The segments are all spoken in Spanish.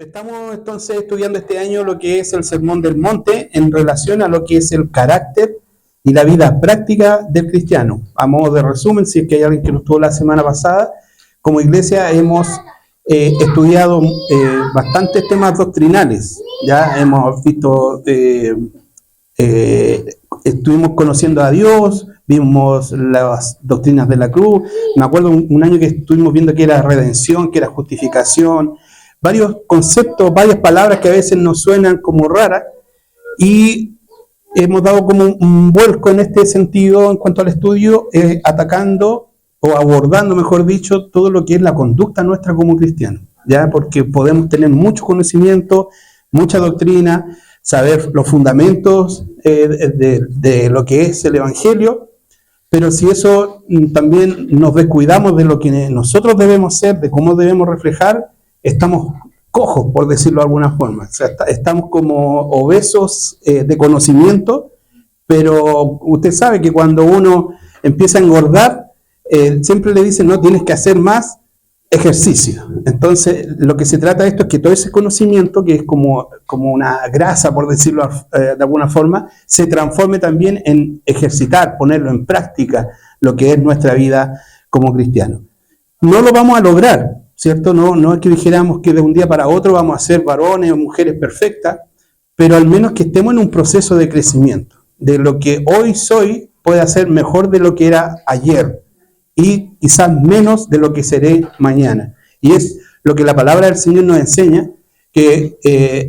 Estamos entonces estudiando este año lo que es el Sermón del Monte en relación a lo que es el carácter y la vida práctica del cristiano. A modo de resumen, si es que hay alguien que nos estuvo la semana pasada, como iglesia hemos estudiado bastantes temas doctrinales. Ya hemos visto, estuvimos conociendo a Dios, vimos las doctrinas de la cruz. Me acuerdo un año que estuvimos viendo que era redención, que era justificación, varios conceptos, varias palabras que a veces nos suenan como raras, y hemos dado como un vuelco en este sentido en cuanto al estudio, atacando o abordando, mejor dicho, todo lo que es la conducta nuestra como cristianos, ¿ya? Porque podemos tener mucho conocimiento, mucha doctrina, saber los fundamentos de lo que es el Evangelio, pero si eso también nos descuidamos de lo que nosotros debemos ser, de cómo debemos reflejar, estamos cojos, por decirlo de alguna forma. O sea, estamos como obesos de conocimiento, pero usted sabe que cuando uno empieza a engordar, siempre le dicen, no, tienes que hacer más ejercicio. Entonces, lo que se trata de esto es que todo ese conocimiento, que es como una grasa, por decirlo de alguna forma, se transforme también en ejercitar, ponerlo en práctica, lo que es nuestra vida como cristianos. No lo vamos a lograr, ¿cierto? No es que dijéramos que de un día para otro vamos a ser varones o mujeres perfectas, pero al menos que estemos en un proceso de crecimiento. De lo que hoy soy, puede ser mejor de lo que era ayer, y quizás menos de lo que seré mañana. Y es lo que la palabra del Señor nos enseña, que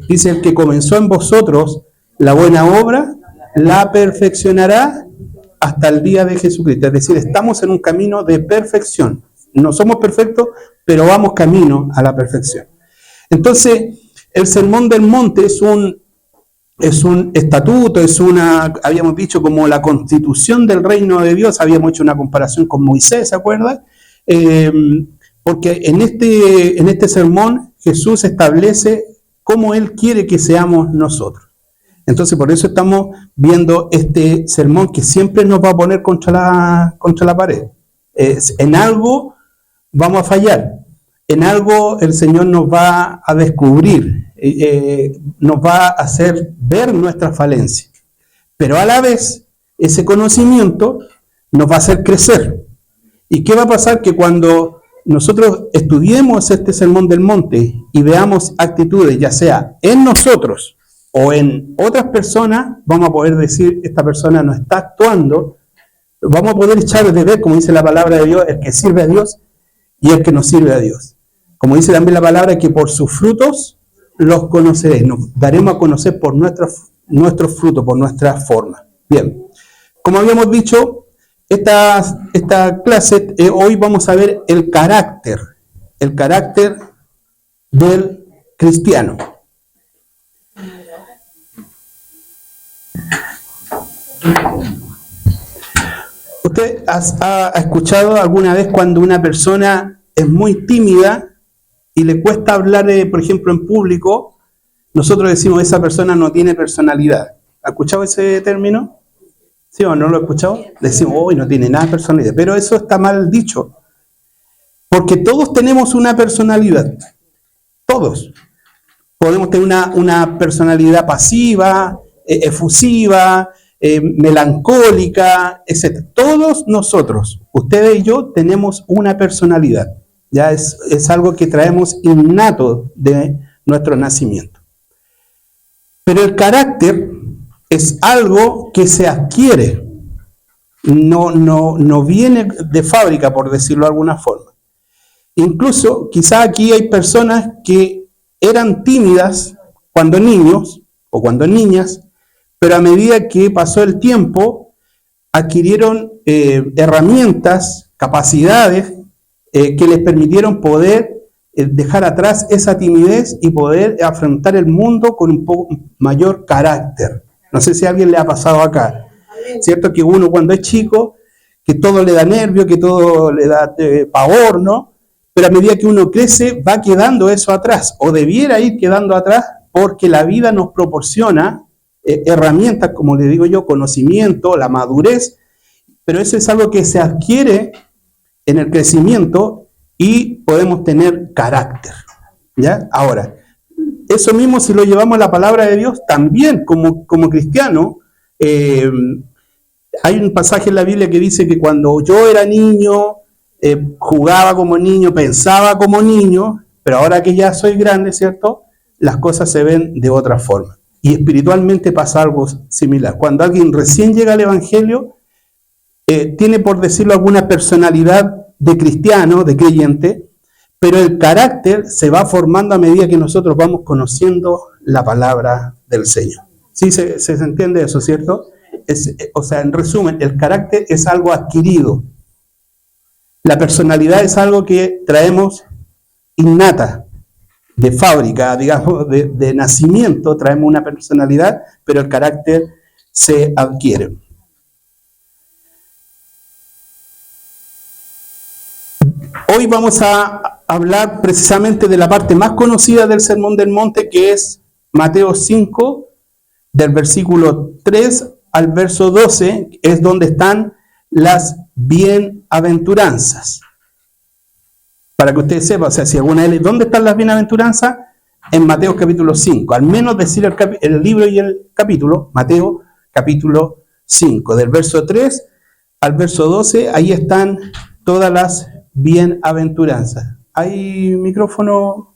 dice: el que comenzó en vosotros la buena obra, la perfeccionará hasta el día de Jesucristo. Es decir, estamos en un camino de perfección. No somos perfectos, pero vamos camino a la perfección. Entonces, el Sermón del Monte es un estatuto, habíamos dicho, como la constitución del reino de Dios. Habíamos hecho una comparación con Moisés, ¿se acuerdan? Porque en este sermón Jesús establece cómo Él quiere que seamos nosotros. Entonces, por eso estamos viendo este sermón que siempre nos va a poner contra la pared. En algo vamos a fallar, en algo el Señor nos va a descubrir, nos va a hacer ver nuestra falencia, pero a la vez ese conocimiento nos va a hacer crecer. ¿Y qué va a pasar? Que cuando nosotros estudiemos este Sermón del Monte y veamos actitudes, ya sea en nosotros o en otras personas, vamos a poder decir: esta persona no está actuando. Vamos a poder echar de ver, como dice la palabra de Dios, el que sirve a Dios y el que nos sirve a Dios. Como dice también la palabra, que por sus frutos los conoceréis. Nos daremos a conocer por nuestros frutos, por nuestra forma. Bien, como habíamos dicho, esta clase, hoy vamos a ver el carácter del cristiano. ¿Usted ha escuchado alguna vez cuando una persona es muy tímida y le cuesta hablar, por ejemplo, en público? Nosotros decimos: esa persona no tiene personalidad. ¿Ha escuchado ese término? ¿Sí o no lo ha escuchado? Decimos: hoy no tiene nada de personalidad. Pero eso está mal dicho, porque todos tenemos una personalidad. Todos. Podemos tener una personalidad pasiva, efusiva, melancólica, etc. Todos nosotros, ustedes y yo, tenemos una personalidad. Ya es algo que traemos innato de nuestro nacimiento. Pero el carácter es algo que se adquiere, no viene de fábrica, por decirlo de alguna forma. Incluso, quizá aquí hay personas que eran tímidas cuando niños o cuando niñas, pero a medida que pasó el tiempo, adquirieron herramientas, capacidades que les permitieron poder dejar atrás esa timidez y poder afrontar el mundo con un poco mayor carácter. No sé si a alguien le ha pasado acá. ¿Cierto? Que uno cuando es chico, que todo le da nervio, que todo le da pavor, ¿no? Pero a medida que uno crece, va quedando eso atrás, o debiera ir quedando atrás, porque la vida nos proporciona herramientas, como le digo yo, conocimiento, la madurez, pero eso es algo que se adquiere en el crecimiento y podemos tener carácter, ¿ya? Ahora, eso mismo, si lo llevamos a la palabra de Dios, también como cristiano, hay un pasaje en la Biblia que dice que cuando yo era niño, jugaba como niño, pensaba como niño, pero ahora que ya soy grande, ¿cierto? Las cosas se ven de otra forma. Y espiritualmente pasa algo similar. Cuando alguien recién llega al Evangelio, tiene, por decirlo, alguna personalidad de cristiano, de creyente, pero el carácter se va formando a medida que nosotros vamos conociendo la palabra del Señor. ¿Sí se entiende eso, cierto? O sea, en resumen, el carácter es algo adquirido. La personalidad es algo que traemos innata, de fábrica, digamos, de nacimiento, traemos una personalidad, pero el carácter se adquiere. Hoy vamos a hablar precisamente de la parte más conocida del Sermón del Monte, que es Mateo 5, del versículo 3 al verso 12, es donde están las bienaventuranzas. Para que ustedes sepan, o sea, si alguna de ¿dónde están las bienaventuranzas? En Mateo capítulo 5. Al menos decir el libro y el capítulo, Mateo capítulo 5. Del verso 3 al verso 12, ahí están todas las bienaventuranzas. ¿Hay micrófono?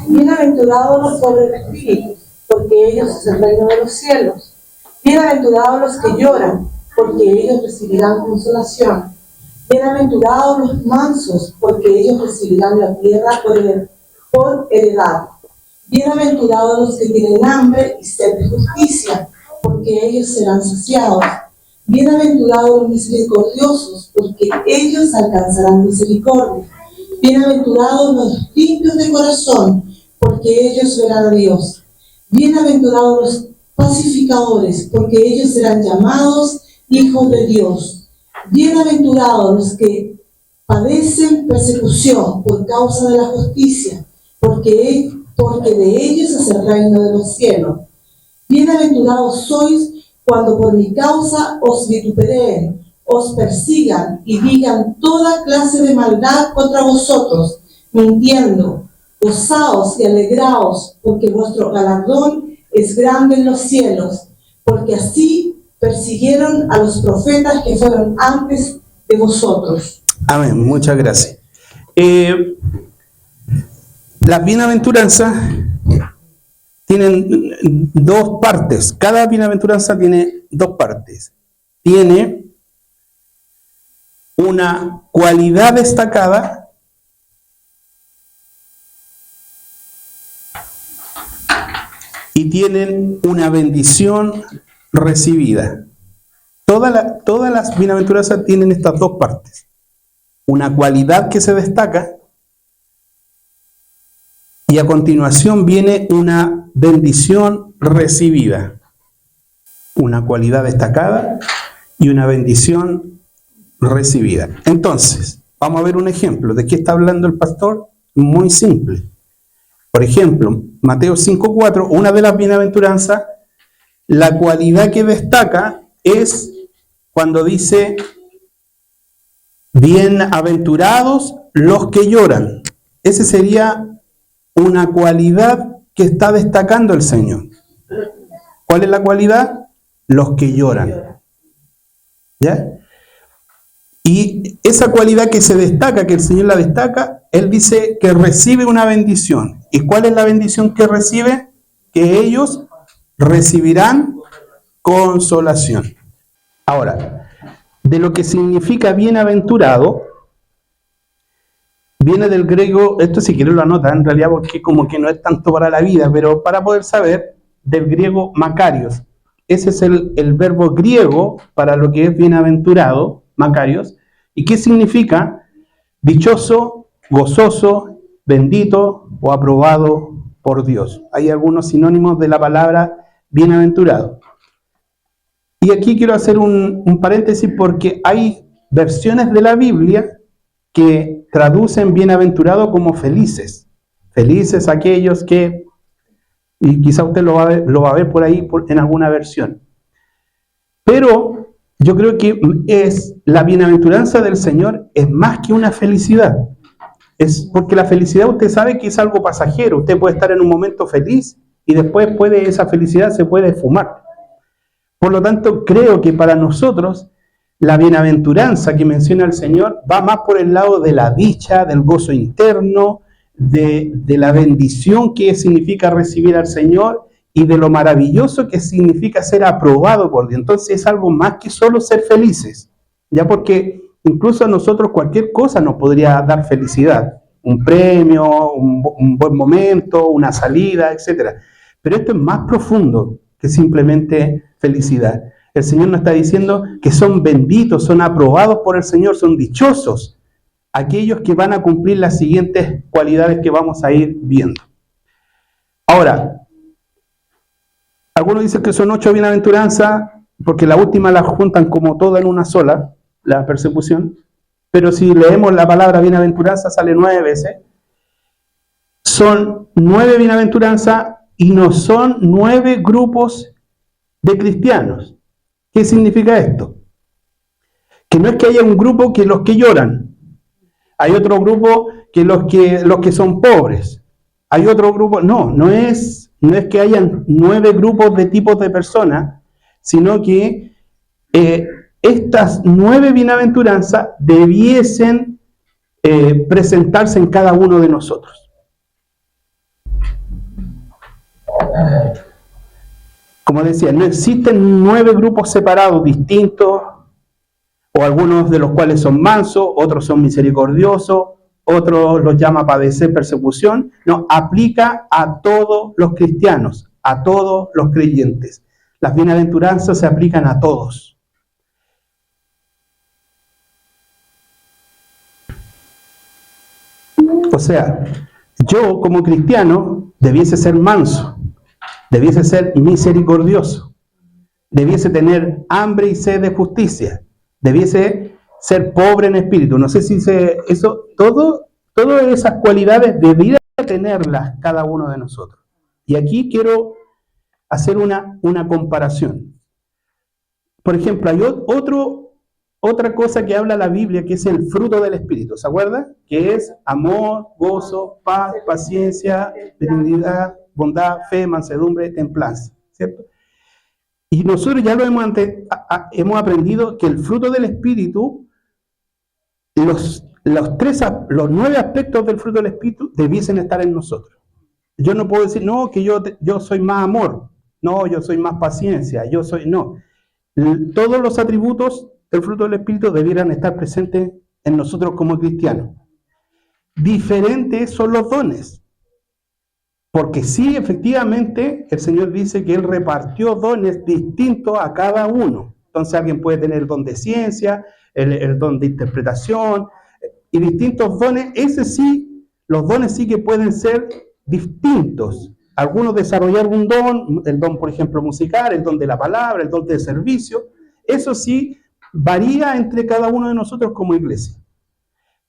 Bienaventurados los pobres de espíritu, porque ellos es el reino de los cielos. Bienaventurados los que lloran, porque ellos recibirán consolación. Bienaventurados los mansos, porque ellos recibirán la tierra por heredad. Bienaventurados los que tienen hambre y sed de justicia, porque ellos serán saciados. Bienaventurados los misericordiosos, porque ellos alcanzarán misericordia. Bienaventurados los limpios de corazón, porque ellos verán a Dios. Bienaventurados los pacificadores, porque ellos serán llamados hijos de Dios. Bienaventurados los que padecen persecución por causa de la justicia, porque de ellos es el reino de los cielos. Bienaventurados sois cuando por mi causa os vitupereen, os persigan y digan toda clase de maldad contra vosotros, mintiendo. Gozaos y alegraos, porque vuestro galardón es grande en los cielos, porque así persiguieron a los profetas que fueron antes de vosotros. Amén, muchas gracias. Las bienaventuranzas tienen dos partes. Cada bienaventuranza tiene dos partes. Tiene una cualidad destacada y tienen una bendición recibida. Todas las bienaventuranzas tienen estas dos partes. Una cualidad que se destaca y a continuación viene una bendición recibida. Una cualidad destacada y una bendición recibida. Entonces, vamos a ver un ejemplo. ¿De qué está hablando el pastor? Muy simple. Por ejemplo, Mateo 5:4, una de las bienaventuranzas, la cualidad que destaca es cuando dice: bienaventurados los que lloran. Esa sería una cualidad que está destacando el Señor. ¿Cuál es la cualidad? Los que lloran. ¿Ya? Y esa cualidad que se destaca, que el Señor la destaca, Él dice que recibe una bendición. ¿Y cuál es la bendición que recibe? Que ellos recibirán consolación. Ahora, de lo que significa bienaventurado, viene del griego, esto si quieren lo anotan en realidad porque como que no es tanto para la vida, pero para poder saber, del griego makarios. Ese es el verbo griego para lo que es bienaventurado, makarios. ¿Y qué significa? Dichoso, gozoso, bendito o aprobado por Dios. Hay algunos sinónimos de la palabra bienaventurado. Y aquí quiero hacer un paréntesis porque hay versiones de la Biblia que traducen bienaventurado como felices. Felices aquellos que, y quizá usted lo va a ver por ahí en alguna versión. Pero yo creo que la bienaventuranza del Señor es más que una felicidad. Es porque la felicidad usted sabe que es algo pasajero. Usted puede estar en un momento feliz y después esa felicidad se puede esfumar. Por lo tanto, creo que para nosotros la bienaventuranza que menciona el Señor va más por el lado de la dicha, del gozo interno, de la bendición que significa recibir al Señor y de lo maravilloso que significa ser aprobado por Dios. Entonces es algo más que solo ser felices, ya porque incluso a nosotros cualquier cosa nos podría dar felicidad, un premio, un buen momento, una salida, etc. Pero esto es más profundo que simplemente felicidad. El Señor nos está diciendo que son benditos, son aprobados por el Señor, son dichosos aquellos que van a cumplir las siguientes cualidades que vamos a ir viendo. Ahora, algunos dicen que son 8 bienaventuranzas, porque la última la juntan como toda en una sola, la persecución, pero si leemos la palabra bienaventuranza sale 9 veces. Son 9 bienaventuranzas y no son 9 grupos de cristianos. ¿Qué significa esto? Que no es que haya un grupo que los que lloran, hay otro grupo que los que son pobres, hay otro grupo, no es que hayan 9 grupos de tipos de personas, sino que estas 9 bienaventuranzas debiesen presentarse en cada uno de nosotros. Como decía, no existen 9 grupos separados, distintos, o algunos de los cuales son mansos, otros son misericordiosos, otros los llama padecer persecución. No, aplica a todos los cristianos, a todos los creyentes. Las bienaventuranzas se aplican a todos. O sea, yo como cristiano debiese ser manso, debiese ser misericordioso, debiese tener hambre y sed de justicia, debiese ser pobre en espíritu. No sé si eso, todas esas cualidades debiera tenerlas cada uno de nosotros. Y aquí quiero hacer una comparación. Por ejemplo, hay otra cosa que habla la Biblia, que es el fruto del Espíritu, ¿se acuerda? Que es amor, gozo, paz, paciencia, benignidad, bondad, fe, mansedumbre, templanza, ¿cierto? Y nosotros ya lo hemos aprendido que el fruto del Espíritu, los 9 aspectos del fruto del Espíritu debiesen estar en nosotros. Yo no puedo decir, no, que yo soy más amor, no, yo soy más paciencia, no. Todos los atributos del fruto del Espíritu debieran estar presentes en nosotros como cristianos. Diferentes son los dones. Porque sí, efectivamente, el Señor dice que Él repartió dones distintos a cada uno. Entonces alguien puede tener el don de ciencia, el don de interpretación, y distintos dones. Los dones sí que pueden ser distintos. Algunos desarrollar un don, el don, por ejemplo, musical, el don de la palabra, el don de servicio. Eso sí varía entre cada uno de nosotros como iglesia.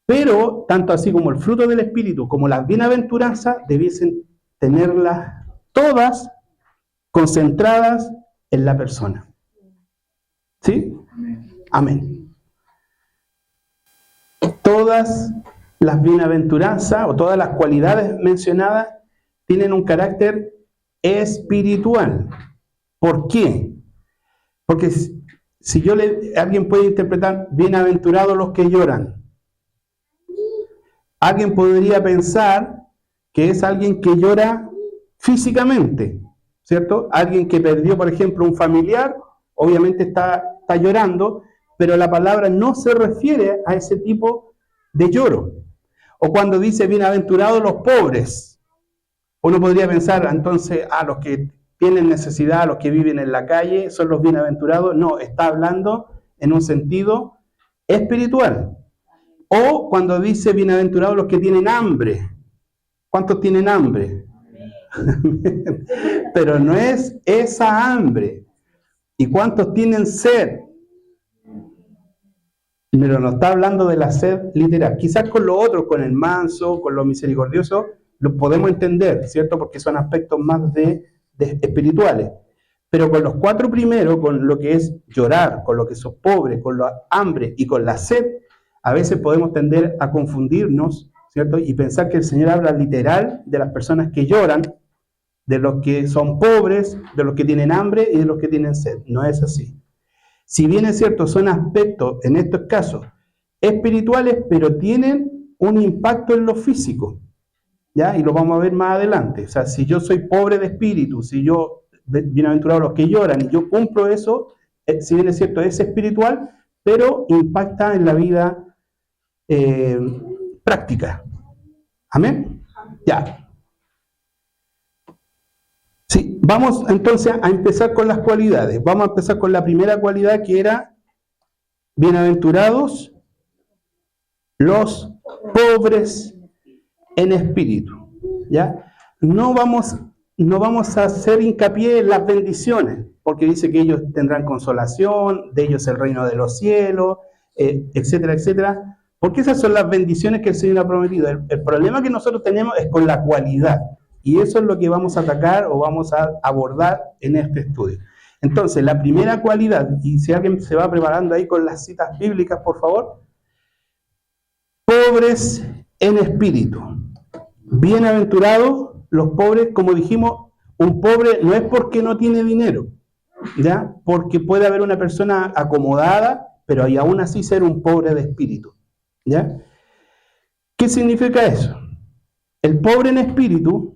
Pero, tanto así como el fruto del Espíritu, como las bienaventuranzas, debiesen tenerlas todas concentradas en la persona. ¿Sí? Amén. Todas las bienaventuranzas o todas las cualidades mencionadas tienen un carácter espiritual. ¿Por qué? Porque si alguien puede interpretar bienaventurados los que lloran, alguien podría pensar que es alguien que llora físicamente, ¿cierto? Alguien que perdió, por ejemplo, un familiar, obviamente está llorando, pero la palabra no se refiere a ese tipo de lloro. O cuando dice bienaventurados los pobres, uno podría pensar entonces a los que tienen necesidad, a los que viven en la calle, son los bienaventurados. No, está hablando en un sentido espiritual. O cuando dice bienaventurados los que tienen hambre. ¿Cuántos tienen hambre? Pero no es esa hambre. ¿Y cuántos tienen sed? Pero no está hablando de la sed literal. Quizás con lo otro, con el manso, con lo misericordioso, lo podemos entender, ¿cierto? Porque son aspectos más de espirituales. Pero con los 4 primeros, con lo que es llorar, con lo que sos pobre, con la hambre y con la sed, a veces podemos tender a confundirnos, ¿cierto? Y pensar que el Señor habla literal de las personas que lloran, de los que son pobres, de los que tienen hambre y de los que tienen sed. No es así. Si bien es cierto, son aspectos, en estos casos, espirituales, pero tienen un impacto en lo físico, ¿ya? Y lo vamos a ver más adelante. O sea, si yo soy pobre de espíritu, si yo, bienaventurados los que lloran, y yo cumplo eso, si bien es cierto, es espiritual, pero impacta en la vida práctica. ¿Amén? Ya. Sí, vamos entonces a empezar con las cualidades. Vamos a empezar con la primera cualidad, que era bienaventurados los pobres en espíritu. ¿Ya? No vamos a hacer hincapié en las bendiciones, porque dice que ellos tendrán consolación, de ellos el reino de los cielos, etcétera, etcétera. Porque esas son las bendiciones que el Señor ha prometido. El problema que nosotros tenemos es con la cualidad. Y eso es lo que vamos a atacar o vamos a abordar en este estudio. Entonces, la primera cualidad, y si alguien se va preparando ahí con las citas bíblicas, por favor. Pobres en espíritu. Bienaventurados los pobres, como dijimos, un pobre no es porque no tiene dinero, ¿ya? Porque puede haber una persona acomodada, pero y aún así ser un pobre de espíritu, ¿ya? ¿Qué significa eso? El pobre en espíritu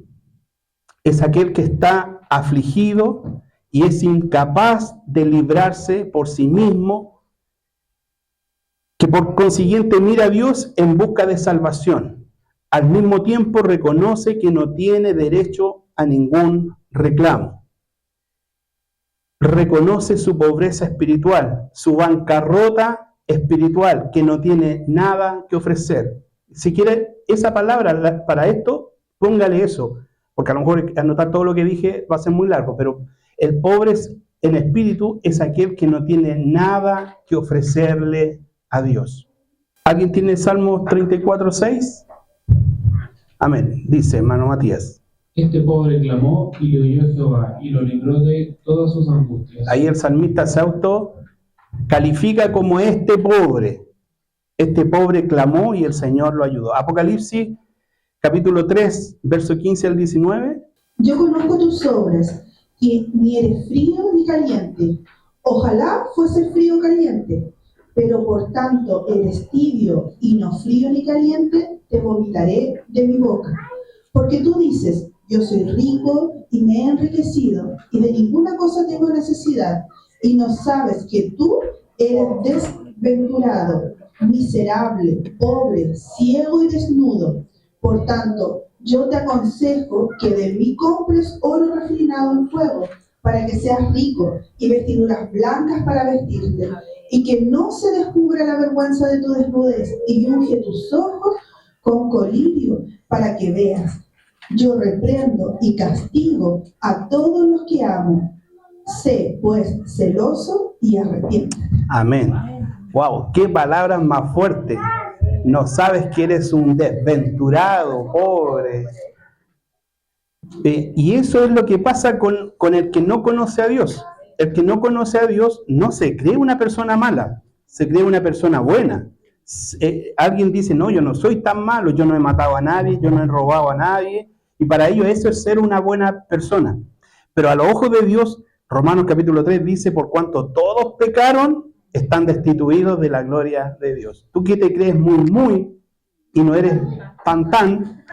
es aquel que está afligido y es incapaz de librarse por sí mismo, que por consiguiente mira a Dios en busca de salvación. Al mismo tiempo reconoce que no tiene derecho a ningún reclamo. Reconoce su pobreza espiritual, su bancarrota espiritual, que no tiene nada que ofrecer. Si quiere esa palabra para esto, póngale eso, porque a lo mejor anotar todo lo que dije va a ser muy largo, pero el pobre en espíritu es aquel que no tiene nada que ofrecerle a Dios. ¿Alguien tiene Salmos 34:6? Amén. Dice hermano Matías. Este pobre clamó y le oyó Jehová y lo libró de todas sus angustias. Ahí el salmista se califica como este pobre. Este pobre clamó y el Señor lo ayudó. Apocalipsis capítulo 3, verso 15 al 19. Yo conozco tus obras, que ni eres frío ni caliente. Ojalá fuese frío o caliente, pero por tanto eres tibio y no frío ni caliente, te vomitaré de mi boca. Porque tú dices, yo soy rico y me he enriquecido, y de ninguna cosa tengo necesidad, y no sabes que tú eres desventurado, miserable, pobre, ciego y desnudo. Por tanto, yo te aconsejo que de mí compres oro refinado en fuego, para que seas rico, y vestiduras blancas para vestirte, y que no se descubra la vergüenza de tu desnudez, y unge tus ojos con colirio, para que veas. Yo reprendo y castigo a todos los que amo. Sé, pues, celoso y arrepiéntete. Amén. Wow, qué palabras más fuertes. No sabes que eres un desventurado, pobre. Y eso es lo que pasa con el que no conoce a Dios. El que no conoce a Dios no se cree una persona mala, se cree una persona buena. Alguien dice, no, yo no soy tan malo, yo no he matado a nadie, yo no he robado a nadie, y para ellos eso es ser una buena persona. Pero a los ojos de Dios, Romanos capítulo 3 dice, por cuanto todos pecaron, están destituidos de la gloria de Dios. Tú que te crees muy, y no eres tan,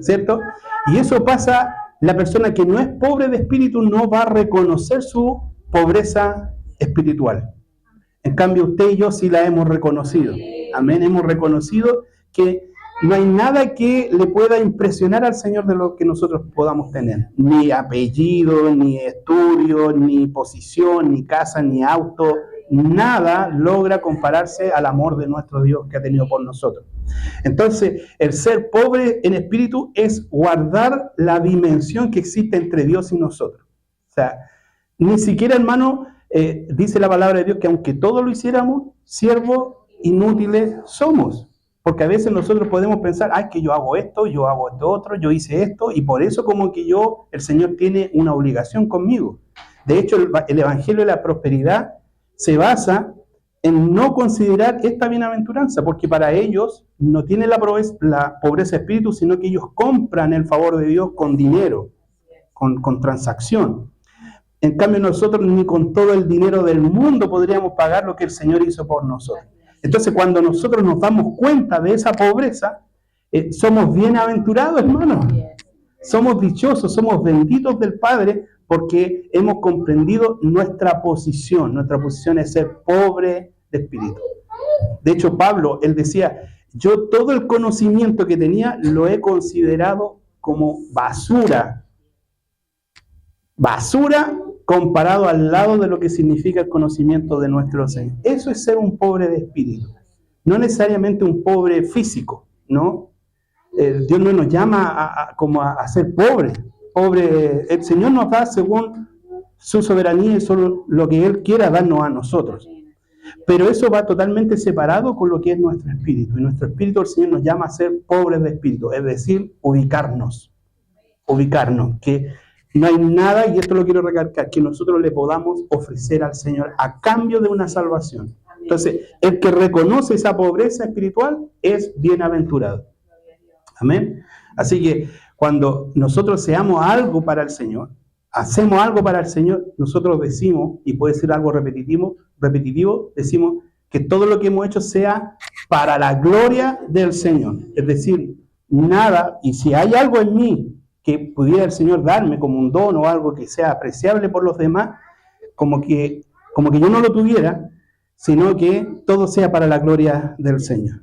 ¿cierto? Y eso pasa, la persona que no es pobre de espíritu no va a reconocer su pobreza espiritual. En cambio, usted y yo sí la hemos reconocido. Amén, hemos reconocido que no hay nada que le pueda impresionar al Señor de lo que nosotros podamos tener. Ni apellido, ni estudio, ni posición, ni casa, ni auto. Nada logra compararse al amor de nuestro Dios que ha tenido por nosotros. Entonces, el ser pobre en espíritu es guardar la dimensión que existe entre Dios y nosotros. O sea, ni siquiera, hermano, dice la palabra de Dios que aunque todo lo hiciéramos, siervos inútiles somos. Porque a veces nosotros podemos pensar, ay, que yo hago esto otro, yo hice esto, y por eso como que el Señor tiene una obligación conmigo. De hecho, el Evangelio de la Prosperidad se basa en no considerar esta bienaventuranza, porque para ellos no tiene la pobreza de espíritu, sino que ellos compran el favor de Dios con dinero, con transacción. En cambio nosotros ni con todo el dinero del mundo podríamos pagar lo que el Señor hizo por nosotros. Entonces cuando nosotros nos damos cuenta de esa pobreza, somos bienaventurados, hermanos. Somos dichosos, somos benditos del Padre porque hemos comprendido nuestra posición. Nuestra posición es ser pobre de espíritu. De hecho, Pablo, él decía, yo todo el conocimiento que tenía lo he considerado como basura. Basura comparado al lado de lo que significa el conocimiento de nuestro Señor. Eso es ser un pobre de espíritu. No necesariamente un pobre físico, ¿no? Dios no nos llama a ser pobres. El Señor nos da según su soberanía y solo lo que Él quiera darnos a nosotros. Pero eso va totalmente separado con lo que es nuestro espíritu. Y nuestro espíritu, el Señor nos llama a ser pobres de espíritu, es decir, ubicarnos, que no hay nada, y esto lo quiero recalcar, que nosotros le podamos ofrecer al Señor a cambio de una salvación. Entonces, el que reconoce esa pobreza espiritual es bienaventurado. Amén. Así que cuando nosotros seamos algo para el Señor, hacemos algo para el Señor, nosotros decimos, y puede ser algo repetitivo, decimos que todo lo que hemos hecho sea para la gloria del Señor. Es decir, nada, y si hay algo en mí que pudiera el Señor darme como un don o algo que sea apreciable por los demás, como que yo no lo tuviera, sino que todo sea para la gloria del Señor.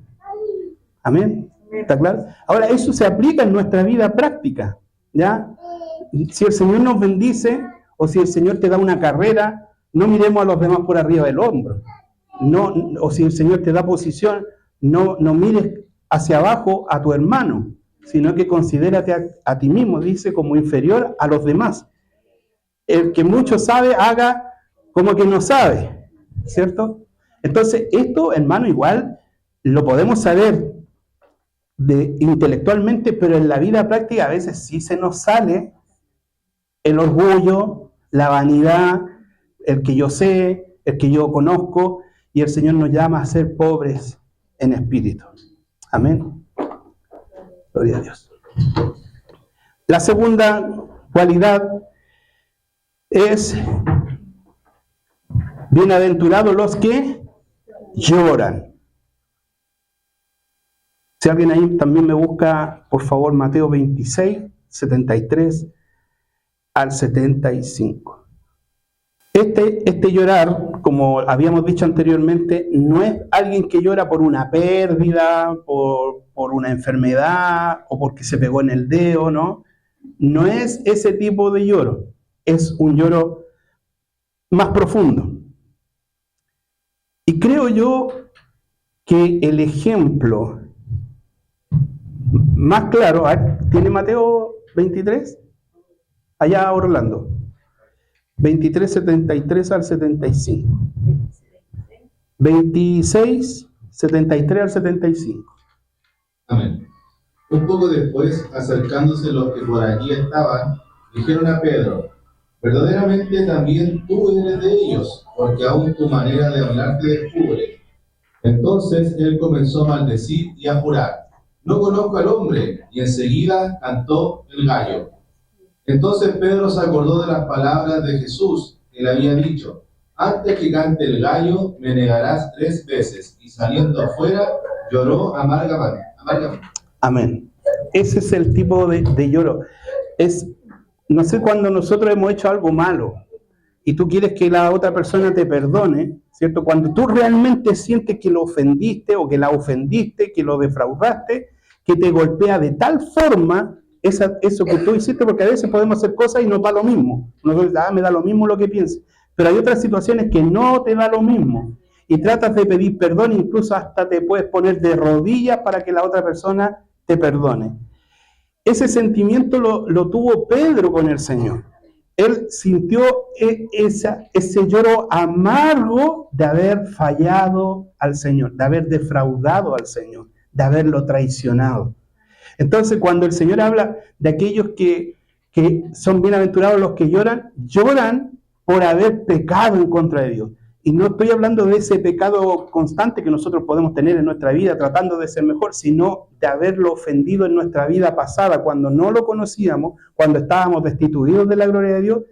Amén. ¿Está claro? Ahora, eso se aplica en nuestra vida práctica, ¿ya? Si el Señor nos bendice, o si el Señor te da una carrera, no miremos a los demás por arriba del hombro. No, o si el Señor te da posición, no mires hacia abajo a tu hermano, sino que considérate a ti mismo, dice, como inferior a los demás. El que mucho sabe, haga como que no sabe, ¿cierto? Entonces, esto, hermano, igual lo podemos saber intelectualmente, pero en la vida práctica a veces sí se nos sale el orgullo, la vanidad, el que yo sé, el que yo conozco, y el Señor nos llama a ser pobres en espíritu. Amén. Gloria a Dios. La segunda cualidad es bienaventurados los que lloran. Si alguien ahí también me busca, por favor, Mateo 26, 73 al 75. Este llorar, como habíamos dicho anteriormente, no es alguien que llora por una pérdida, por una enfermedad o porque se pegó en el dedo, ¿no? No es ese tipo de lloro, es un lloro más profundo. Y creo yo que el ejemplo más claro, ¿tiene Mateo 23? Allá Orlando. 23, 73 al 75. 26, 73 al 75. Amén. Un poco después, acercándose los que por allí estaban, dijeron a Pedro: verdaderamente también tú eres de ellos, porque aún tu manera de hablar te descubre. Entonces él comenzó a maldecir y a jurar: no conozco al hombre, y enseguida cantó el gallo. Entonces Pedro se acordó de las palabras de Jesús, que le había dicho: antes que cante el gallo, me negarás 3 veces. Y saliendo afuera, lloró amargamente. Amén. Ese es el tipo de lloro. No sé, cuando nosotros hemos hecho algo malo y tú quieres que la otra persona te perdone, ¿cierto? Cuando tú realmente sientes que lo ofendiste o que la ofendiste, que lo defraudaste, que te golpea de tal forma eso que tú hiciste, porque a veces podemos hacer cosas y nos da lo mismo. Nosotros, me da lo mismo lo que pienses. Pero hay otras situaciones que no te da lo mismo. Y tratas de pedir perdón, incluso hasta te puedes poner de rodillas para que la otra persona te perdone. Ese sentimiento lo tuvo Pedro con el Señor. Él sintió ese lloro amargo de haber fallado al Señor, de haber defraudado al Señor, de haberlo traicionado. Entonces, cuando el Señor habla de aquellos que son bienaventurados los que lloran por haber pecado en contra de Dios. Y no estoy hablando de ese pecado constante que nosotros podemos tener en nuestra vida tratando de ser mejor, sino de haberlo ofendido en nuestra vida pasada, cuando no lo conocíamos, cuando estábamos destituidos de la gloria de Dios.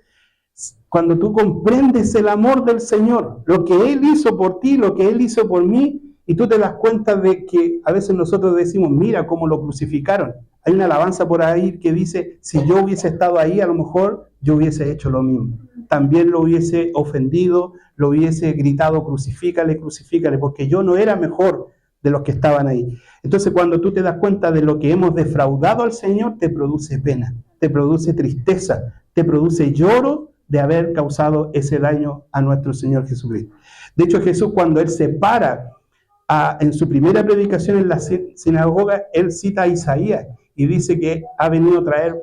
Cuando tú comprendes el amor del Señor, lo que Él hizo por ti, lo que Él hizo por mí, y tú te das cuenta de que a veces nosotros decimos, mira cómo lo crucificaron. Hay una alabanza por ahí que dice, si yo hubiese estado ahí, a lo mejor yo hubiese hecho lo mismo. También lo hubiese ofendido, lo hubiese gritado, crucifícale, crucifícale, porque yo no era mejor de los que estaban ahí. Entonces, cuando tú te das cuenta de lo que hemos defraudado al Señor, te produce pena, te produce tristeza, te produce lloro de haber causado ese daño a nuestro Señor Jesucristo. De hecho, Jesús, cuando Él se para en su primera predicación en la sinagoga, Él cita a Isaías y dice que ha venido a traer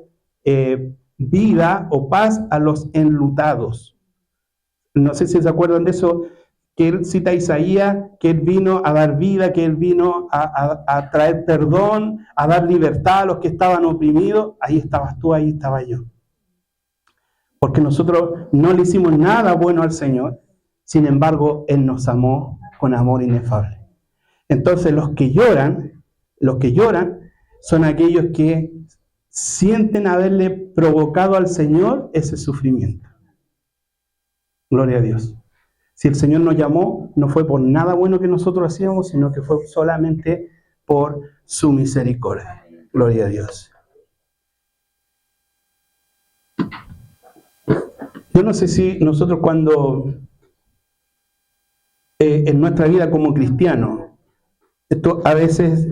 vida o paz a los enlutados. No sé si se acuerdan de eso, que Él cita a Isaías, que Él vino a dar vida, que Él vino a traer perdón, a dar libertad a los que estaban oprimidos. Ahí estabas tú, ahí estaba yo. Porque nosotros no le hicimos nada bueno al Señor, sin embargo, Él nos amó con amor inefable. Entonces, los que lloran son aquellos que sienten haberle provocado al Señor ese sufrimiento. Gloria a Dios. Si el Señor nos llamó, no fue por nada bueno que nosotros hacíamos, sino que fue solamente por su misericordia. Gloria a Dios. Yo no sé si nosotros cuando en nuestra vida como cristianos, esto a veces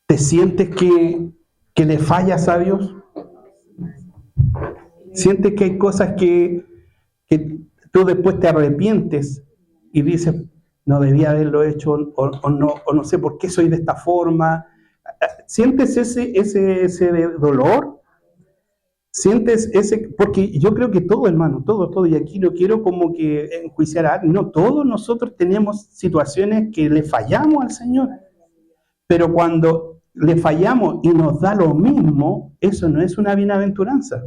te sientes que le fallas a Dios. Sientes que hay cosas que tú después te arrepientes y dices, no debía haberlo hecho, o no sé por qué soy de esta forma. ¿Sientes ese dolor? ¿Sientes ese? Porque yo creo que todo, hermano, todo, y aquí no quiero como que enjuiciar a alguien, no, todos nosotros tenemos situaciones que le fallamos al Señor, pero cuando le fallamos y nos da lo mismo, eso no es una bienaventuranza,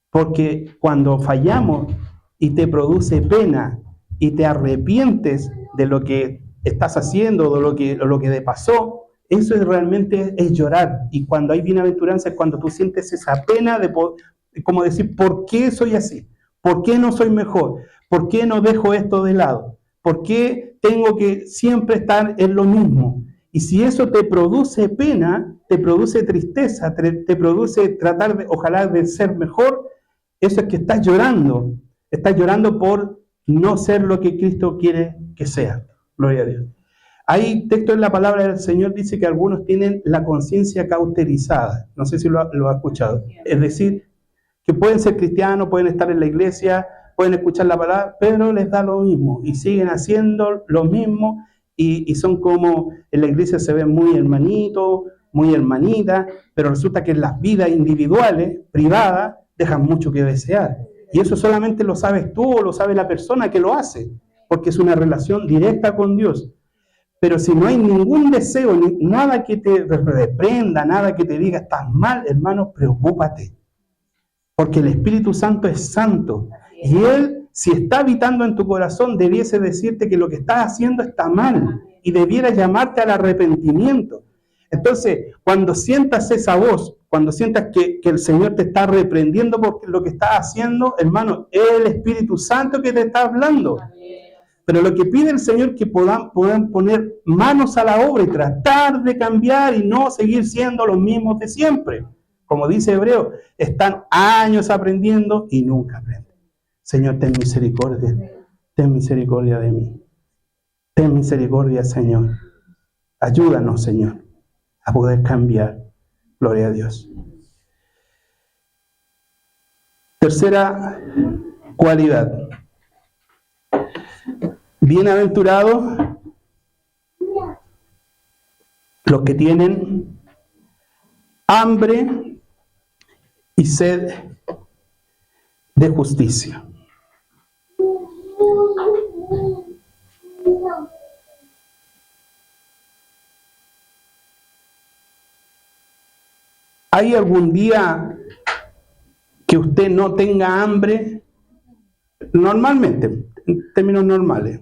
porque cuando fallamos y te produce pena y te arrepientes de lo que estás haciendo, de lo que te pasó, eso realmente es llorar. Y cuando hay bienaventuranza es cuando tú sientes esa pena de como decir, ¿por qué soy así? ¿Por qué no soy mejor? ¿Por qué no dejo esto de lado? ¿Por qué tengo que siempre estar en lo mismo? Y si eso te produce pena, te produce tristeza, te produce tratar de, ojalá, de ser mejor, eso es que estás llorando por no ser lo que Cristo quiere que sea. Gloria a Dios. Hay texto en la palabra del Señor, dice que algunos tienen la conciencia cauterizada. No sé si lo ha escuchado. Es decir, que pueden ser cristianos, pueden estar en la iglesia, pueden escuchar la palabra, pero les da lo mismo y siguen haciendo lo mismo y son como en la iglesia se ven muy hermanitos, muy hermanitas, pero resulta que en las vidas individuales, privadas, dejan mucho que desear. Y eso solamente lo sabes tú o lo sabe la persona que lo hace, porque es una relación directa con Dios. Pero si no hay ningún deseo, nada que te reprenda, nada que te diga estás mal, hermano, preocúpate. Porque el Espíritu Santo es santo. Y Él, si está habitando en tu corazón, debiese decirte que lo que estás haciendo está mal. Y debiera llamarte al arrepentimiento. Entonces, cuando sientas esa voz, cuando sientas que el Señor te está reprendiendo por lo que estás haciendo, hermano, es el Espíritu Santo que te está hablando. Pero lo que pide el Señor es que puedan poner manos a la obra y tratar de cambiar y no seguir siendo los mismos de siempre. Como dice Hebreo, están años aprendiendo y nunca aprenden. Señor, ten misericordia de mí. Ten misericordia, Señor. Ayúdanos, Señor, a poder cambiar. Gloria a Dios. Tercera cualidad. Bienaventurados los que tienen hambre y sed de justicia. ¿Hay algún día que usted no tenga hambre Normalmente, en términos normales,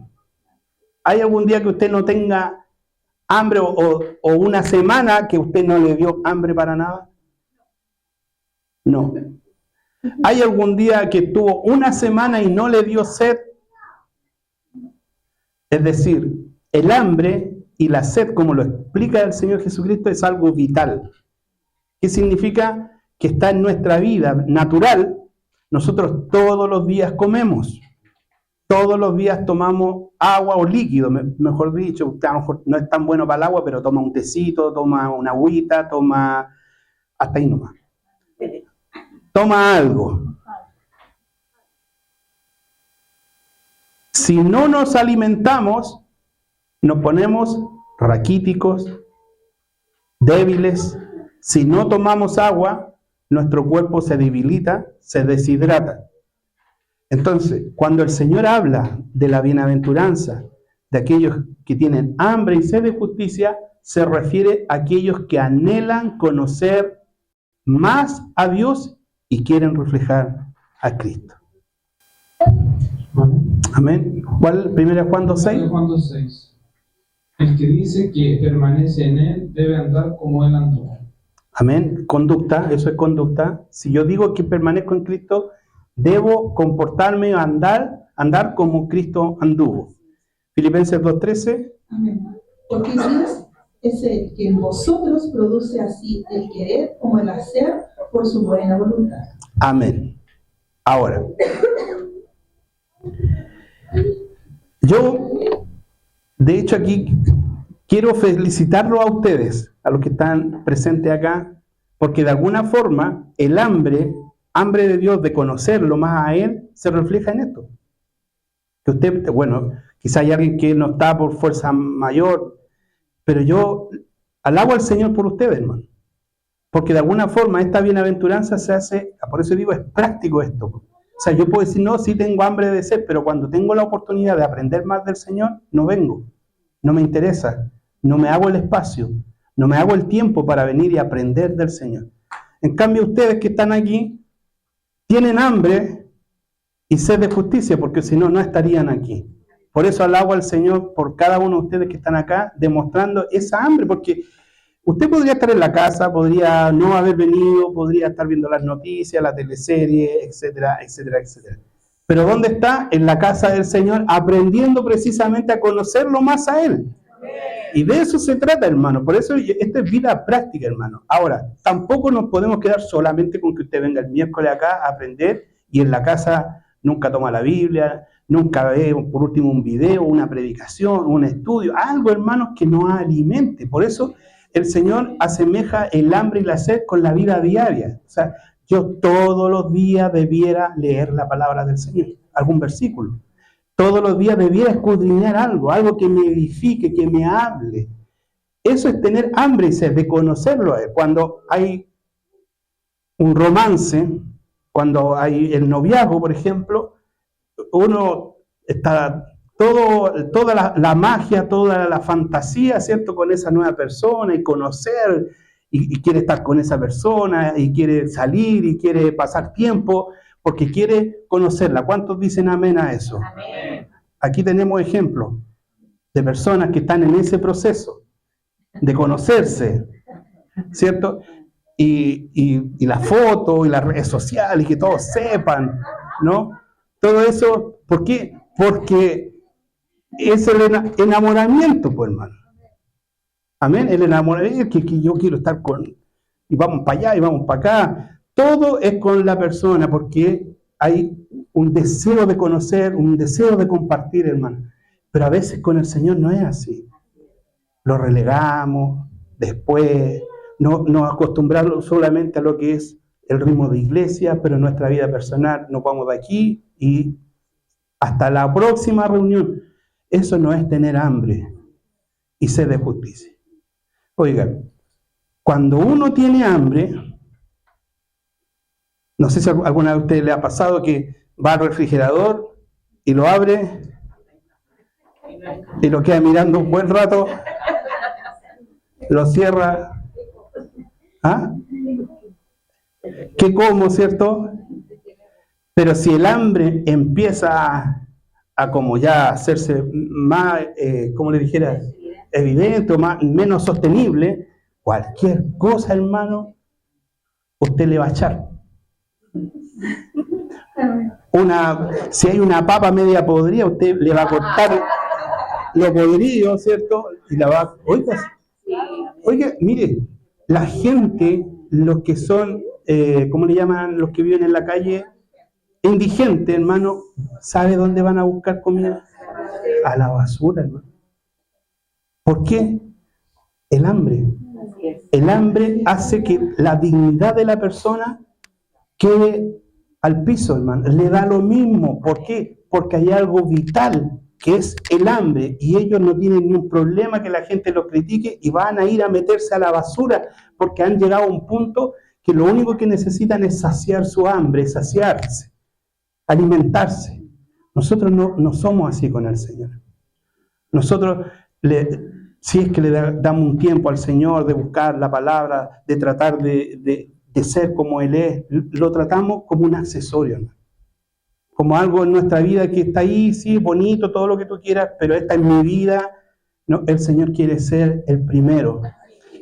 ¿hay algún día que usted no tenga hambre o una semana que usted no le dio hambre para nada? No. ¿Hay algún día que tuvo una semana y no le dio sed? Es decir, el hambre y la sed, como lo explica el Señor Jesucristo, es algo vital. ¿Qué significa? Que está en nuestra vida natural. Nosotros todos los días comemos. Todos los días tomamos agua o líquido, mejor dicho. Usted a lo mejor no es tan bueno para el agua, pero toma un tecito, toma una agüita, toma... hasta ahí nomás. Toma algo. Si no nos alimentamos, nos ponemos raquíticos, débiles. Si no tomamos agua, nuestro cuerpo se debilita, se deshidrata. Entonces, cuando el Señor habla de la bienaventuranza de aquellos que tienen hambre y sed de justicia, se refiere a aquellos que anhelan conocer más a Dios y quieren reflejar a Cristo. Amén. ¿Cuál? 1 Juan 2:6. Juan 2:6. El que dice que permanece en él debe andar como él andó. Amén. Conducta, eso es conducta. Si yo digo que permanezco en Cristo, debo comportarme, andar como Cristo anduvo. Filipenses 2:13. Amén. Porque Dios es el que en vosotros produce así el querer como el hacer por su buena voluntad. Amén. Ahora, yo, de hecho, aquí quiero felicitarlos a ustedes, a los que están presentes acá, porque de alguna forma el hambre de Dios de conocerlo más a Él, se refleja en esto. Que usted, bueno, quizá hay alguien que no está por fuerza mayor, pero yo alabo al Señor por ustedes, hermano. Porque de alguna forma esta bienaventuranza se hace, por eso digo, es práctico esto. O sea, yo puedo decir, no, sí tengo hambre de sed, pero cuando tengo la oportunidad de aprender más del Señor, no vengo, no me interesa, no me hago el espacio, no me hago el tiempo para venir y aprender del Señor. En cambio, ustedes que están aquí, tienen hambre y sed de justicia, porque si no, no estarían aquí. Por eso alabo al Señor por cada uno de ustedes que están acá, demostrando esa hambre, porque usted podría estar en la casa, podría no haber venido, podría estar viendo las noticias, la teleserie, etcétera, etcétera, etcétera. Pero ¿dónde está? En la casa del Señor, aprendiendo precisamente a conocerlo más a Él. Y de eso se trata, hermano. Por eso esto es vida práctica, hermano. Ahora, tampoco nos podemos quedar solamente con que usted venga el miércoles acá a aprender y en la casa nunca toma la Biblia, nunca ve, por último, un video, una predicación, un estudio, algo, hermanos, que nos alimente. Por eso el Señor asemeja el hambre y la sed con la vida diaria. O sea, yo todos los días debiera leer la palabra del Señor, algún versículo. Todos los días debiera escudriñar algo que me edifique, que me hable. Eso es tener hambre y sed, de conocerlo a Él. Cuando hay un romance, cuando hay el noviazgo, por ejemplo, uno está toda la magia, toda la fantasía, ¿cierto?, con esa nueva persona y conocer, y quiere estar con esa persona, y quiere salir, y quiere pasar tiempo, porque quiere conocerla. ¿Cuántos dicen amén a eso? Amén. Aquí tenemos ejemplos de personas que están en ese proceso de conocerse, ¿cierto? Y la foto y las redes sociales, y que todos sepan, ¿no? Todo eso, ¿por qué? Porque es el enamoramiento, pues, hermano. Amén, el enamoramiento, que yo quiero estar con, y vamos para allá, y vamos para acá. Todo es con la persona, porque hay un deseo de conocer, un deseo de compartir, hermano. Pero a veces con el Señor no es así. Lo relegamos, después, nos acostumbramos solamente a lo que es el ritmo de iglesia, pero en nuestra vida personal nos vamos de aquí y hasta la próxima reunión. Eso no es tener hambre y sed de justicia. Oigan, cuando uno tiene hambre, no sé si alguna de ustedes le ha pasado que va al refrigerador y lo abre y lo queda mirando un buen rato, lo cierra. ¿Ah? ¿Qué como, cierto? Pero si el hambre empieza a como ya hacerse más, como le dijera, evidente o menos sostenible, cualquier cosa, hermano, usted le va a echar. Si hay una papa media podrida, usted le va a cortar lo podrido, ¿cierto? Y la va, oiga, mire, la gente, los que son, ¿cómo le llaman los que viven en la calle? Indigentes, hermano, ¿sabe dónde van a buscar comida? A la basura, hermano. ¿Por qué? El hambre. El hambre hace que la dignidad de la persona quede al piso, hermano. Le da lo mismo. ¿Por qué? Porque hay algo vital, que es el hambre, y ellos no tienen ni un problema que la gente los critique y van a ir a meterse a la basura porque han llegado a un punto que lo único que necesitan es saciar su hambre, saciarse, alimentarse. Nosotros no somos así con el Señor. Nosotros, si es que le damos un tiempo al Señor de buscar la palabra, de tratar de ser como Él es, lo tratamos como un accesorio, ¿no? Como algo en nuestra vida que está ahí, sí, bonito, todo lo que tú quieras, pero esta es mi vida. No, el Señor quiere ser el primero,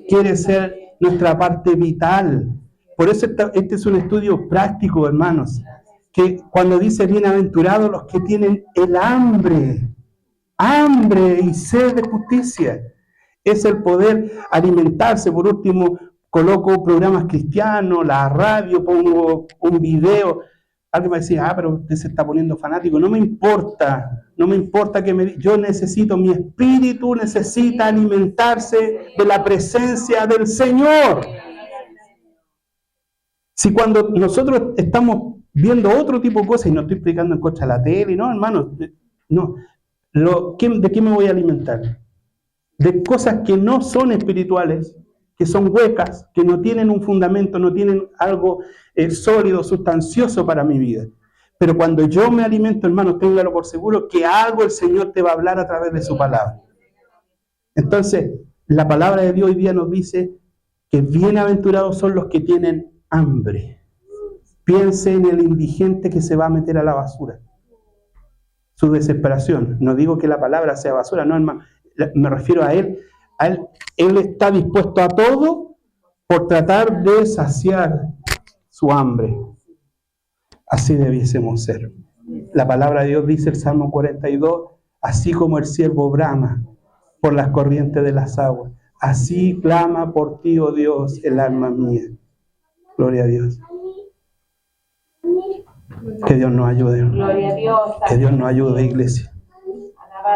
quiere ser nuestra parte vital. Por eso este es un estudio práctico, hermanos, que cuando dice bienaventurados los que tienen el hambre y sed de justicia, es el poder alimentarse. Por último, coloco programas cristianos, la radio, pongo un video. Alguien me decía, pero usted se está poniendo fanático. No me importa que yo necesito, mi espíritu necesita alimentarse de la presencia del Señor. Si cuando nosotros estamos viendo otro tipo de cosas, y no estoy explicando en contra de la tele, no, hermano, no. ¿De qué me voy a alimentar? De cosas que no son espirituales, que son huecas, que no tienen un fundamento, no tienen algo sólido, sustancioso para mi vida. Pero cuando yo me alimento, hermano, téngalo por seguro que algo el Señor te va a hablar a través de su palabra. Entonces, la palabra de Dios hoy día nos dice que bienaventurados son los que tienen hambre. Piense en el indigente que se va a meter a la basura. Su desesperación. No digo que la palabra sea basura, no, hermano. Me refiero a él. Él está dispuesto a todo por tratar de saciar su hambre. Así debiésemos ser. La palabra de Dios dice, el Salmo 42, así como el siervo brama por las corrientes de las aguas, así clama por ti, oh Dios, el alma mía. Gloria a Dios. Que Dios nos ayude. Gloria a Dios. Que Dios nos ayude, iglesia,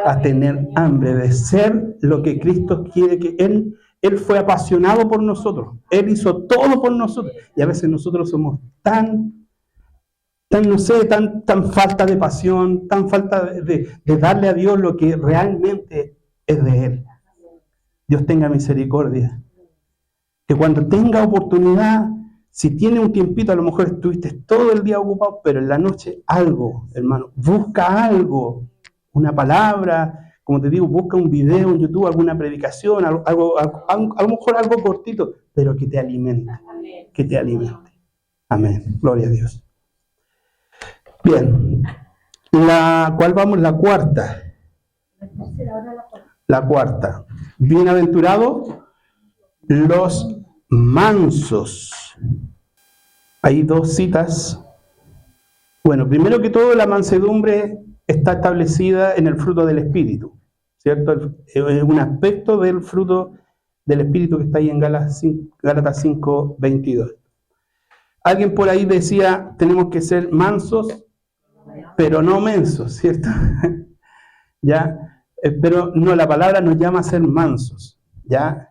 a tener hambre de ser lo que Cristo quiere que Él fue apasionado por nosotros. Él hizo todo por nosotros. Y a veces nosotros somos tan falta de pasión, tan falta de darle a Dios lo que realmente es de Él. Dios tenga misericordia. Que cuando tenga oportunidad, si tiene un tiempito, a lo mejor estuviste todo el día ocupado, pero en la noche algo, hermano, busca algo, una palabra, como te digo, busca un video en YouTube, alguna predicación, a lo mejor algo cortito, pero que te alimente, que te alimente. Amén, gloria a Dios. Bien, ¿cuál vamos? La cuarta. La cuarta. Bienaventurados los mansos. Hay dos citas. Bueno, primero que todo, la mansedumbre está establecida en el fruto del Espíritu, ¿cierto? Es un aspecto del fruto del Espíritu que está ahí en Gálatas 5:22. Alguien por ahí decía, tenemos que ser mansos, pero no mensos, ¿cierto? ¿Ya? Pero no, la palabra nos llama a ser mansos, ¿ya?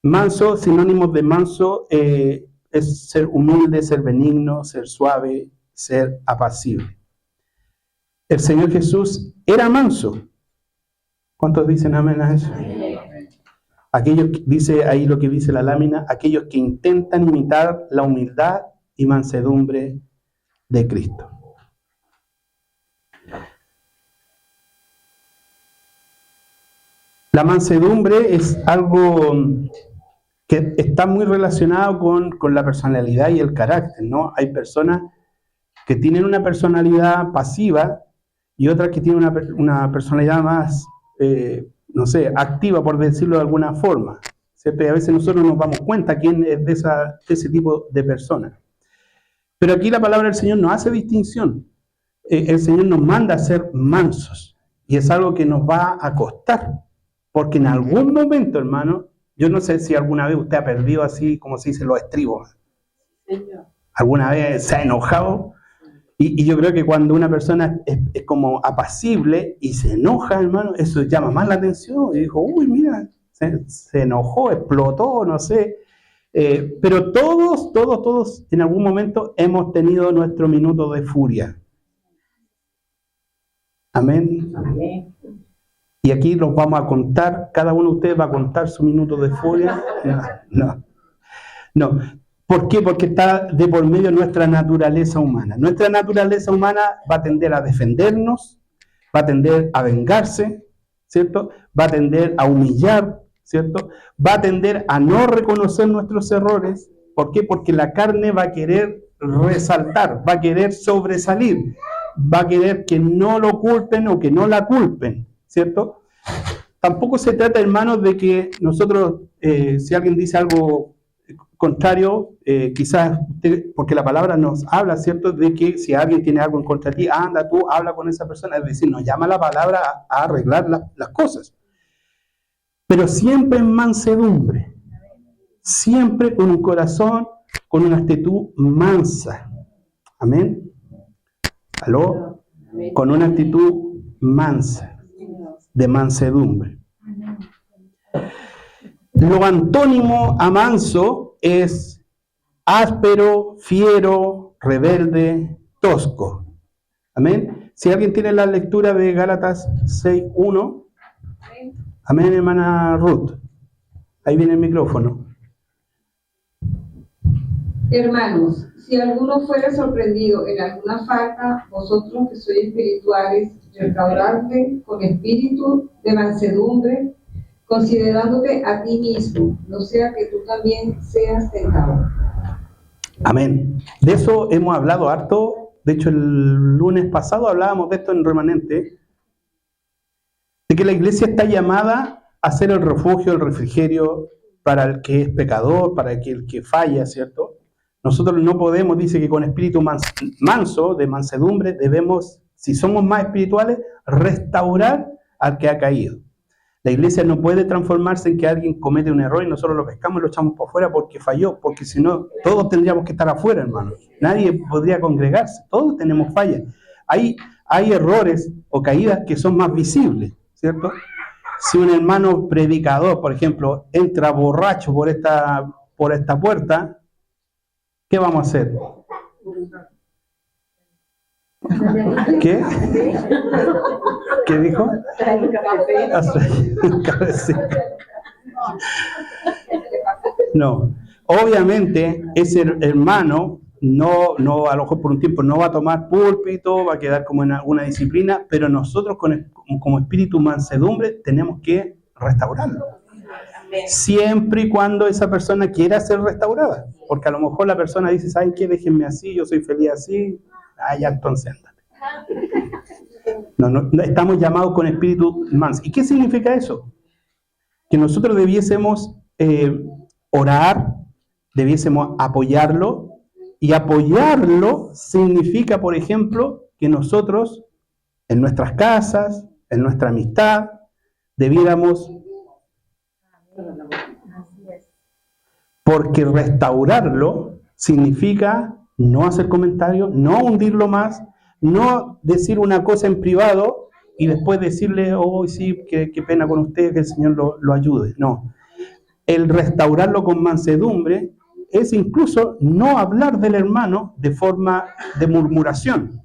Manso, sinónimos de manso, es ser humilde, ser benigno, ser suave, ser apacible. El Señor Jesús era manso. ¿Cuántos dicen amén a eso? Aquellos, dice ahí lo que dice la lámina, aquellos que intentan imitar la humildad y mansedumbre de Cristo. La mansedumbre es algo que está muy relacionado con la personalidad y el carácter, ¿no? Hay personas que tienen una personalidad pasiva y otras que tienen una personalidad más, no sé, activa, por decirlo de alguna forma, ¿cierto? Y a veces nosotros nos damos cuenta quién es de ese tipo de personas. Pero aquí la palabra del Señor no hace distinción. El Señor nos manda a ser mansos. Y es algo que nos va a costar. Porque en algún momento, hermano, yo no sé si alguna vez usted ha perdido así, como se dice, los estribos. ¿Alguna vez se ha enojado? Y yo creo que cuando una persona es como apacible y se enoja, hermano, eso llama más la atención. Y dijo, uy, mira, se enojó, explotó, no sé. Pero todos en algún momento hemos tenido nuestro minuto de furia. Amén. Y aquí los vamos a contar, cada uno de ustedes va a contar su minuto de furia. No. ¿Por qué? Porque está de por medio nuestra naturaleza humana. Nuestra naturaleza humana va a tender a defendernos, va a tender a vengarse, ¿cierto? Va a tender a humillar, ¿cierto? Va a tender a no reconocer nuestros errores. ¿Por qué? Porque la carne va a querer resaltar, va a querer sobresalir, va a querer que no lo culpen o que no la culpen, ¿cierto? Tampoco se trata, hermanos, de que nosotros, si alguien dice algo contrario, quizás, porque la palabra nos habla, ¿cierto?, de que si alguien tiene algo en contra de ti, anda tú, habla con esa persona, es decir, nos llama la palabra a arreglar las cosas. Pero siempre en mansedumbre, siempre con un corazón, con una actitud mansa. Amén. ¿Aló? Con una actitud mansa, de mansedumbre. Lo antónimo a manso es áspero, fiero, rebelde, tosco. Amén. Si alguien tiene la lectura de Gálatas 6:1. Amén, hermana Ruth. Ahí viene el micrófono. Hermanos, si alguno fuere sorprendido en alguna falta, vosotros que sois espirituales, restauradle con espíritu de mansedumbre, considerándote a ti mismo, no sea que tú también seas tentado. Amén. De eso hemos hablado harto. De hecho, el lunes pasado hablábamos de esto en Remanente, de que la iglesia está llamada a ser el refugio, el refrigerio para el que es pecador, para el que falla, ¿cierto? Nosotros no podemos, dice que con espíritu manso, de mansedumbre, debemos, si somos más espirituales, restaurar al que ha caído. La iglesia no puede transformarse en que alguien comete un error y nosotros lo pescamos y lo echamos por fuera porque falló, porque si no, todos tendríamos que estar afuera, hermano. Nadie podría congregarse, todos tenemos fallas. Hay errores o caídas que son más visibles, ¿cierto? Si un hermano predicador, por ejemplo, entra borracho por esta puerta, ¿qué vamos a hacer? ¿Qué? ¿Qué dijo? No, obviamente ese hermano no, a lo mejor por un tiempo no va a tomar púlpito, va a quedar como en alguna disciplina, pero nosotros como espíritu mansedumbre tenemos que restaurarlo. Siempre y cuando esa persona quiera ser restaurada, porque a lo mejor la persona dice, ¿saben qué? Déjenme así, yo soy feliz así, ya entonces andate. No, estamos llamados con espíritu manso. ¿Y qué significa eso? Que nosotros debiésemos orar, debiésemos apoyarlo, y apoyarlo significa, por ejemplo, que nosotros en nuestras casas, en nuestra amistad, debiéramos, porque restaurarlo significa no hacer comentarios, no hundirlo más, no decir una cosa en privado y después decirle, oh sí, qué pena con usted, que el Señor lo ayude. No, el restaurarlo con mansedumbre es incluso no hablar del hermano de forma de murmuración.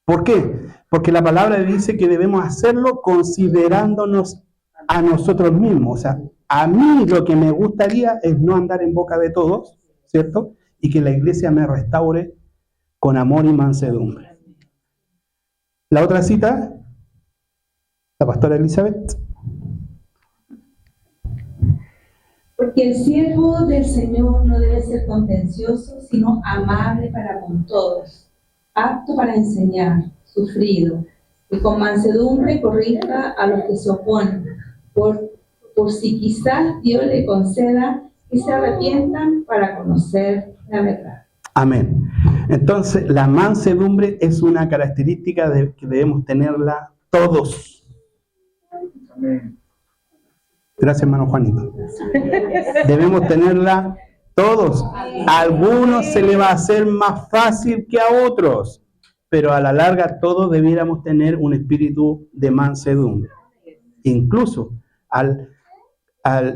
¿Por qué? Porque la palabra dice que debemos hacerlo considerándonos a nosotros mismos. O sea, a mí lo que me gustaría es no andar en boca de todos, ¿cierto? Y que la iglesia me restaure con amor y mansedumbre. La otra cita, la pastora Elizabeth. Porque el siervo del Señor no debe ser contencioso, sino amable para con todos, apto para enseñar, sufrido, y con mansedumbre corrija a los que se oponen, por si quizás Dios le conceda que se arrepientan para conocer la verdad. Amén. Entonces, la mansedumbre es una característica que debemos tenerla todos. Amén. Gracias, hermano Juanito. Debemos tenerla todos. A algunos se le va a hacer más fácil que a otros, pero a la larga todos debiéramos tener un espíritu de mansedumbre. Incluso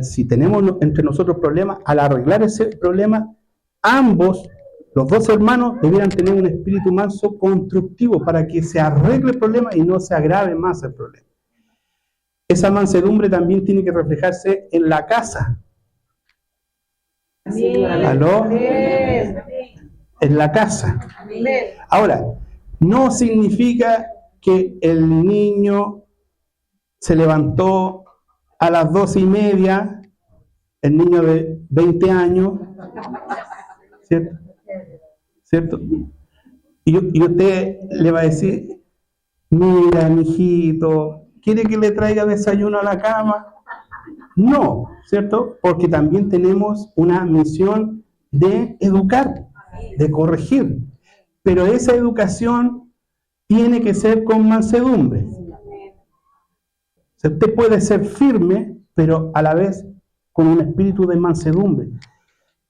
si tenemos entre nosotros problemas, al arreglar ese problema, ambos, los dos hermanos, debieran tener un espíritu manso constructivo para que se arregle el problema y no se agrave más el problema. Esa mansedumbre también tiene que reflejarse en la casa. ¿Aló? En la casa. Ahora, no significa que el niño se levantó a las 12:30, el niño de 20 años, ¿cierto? ¿Cierto? Y usted le va a decir, mira, mijito, ¿quiere que le traiga desayuno a la cama? No, ¿cierto? Porque también tenemos una misión de educar, de corregir. Pero esa educación tiene que ser con mansedumbre. O sea, usted puede ser firme, pero a la vez con un espíritu de mansedumbre,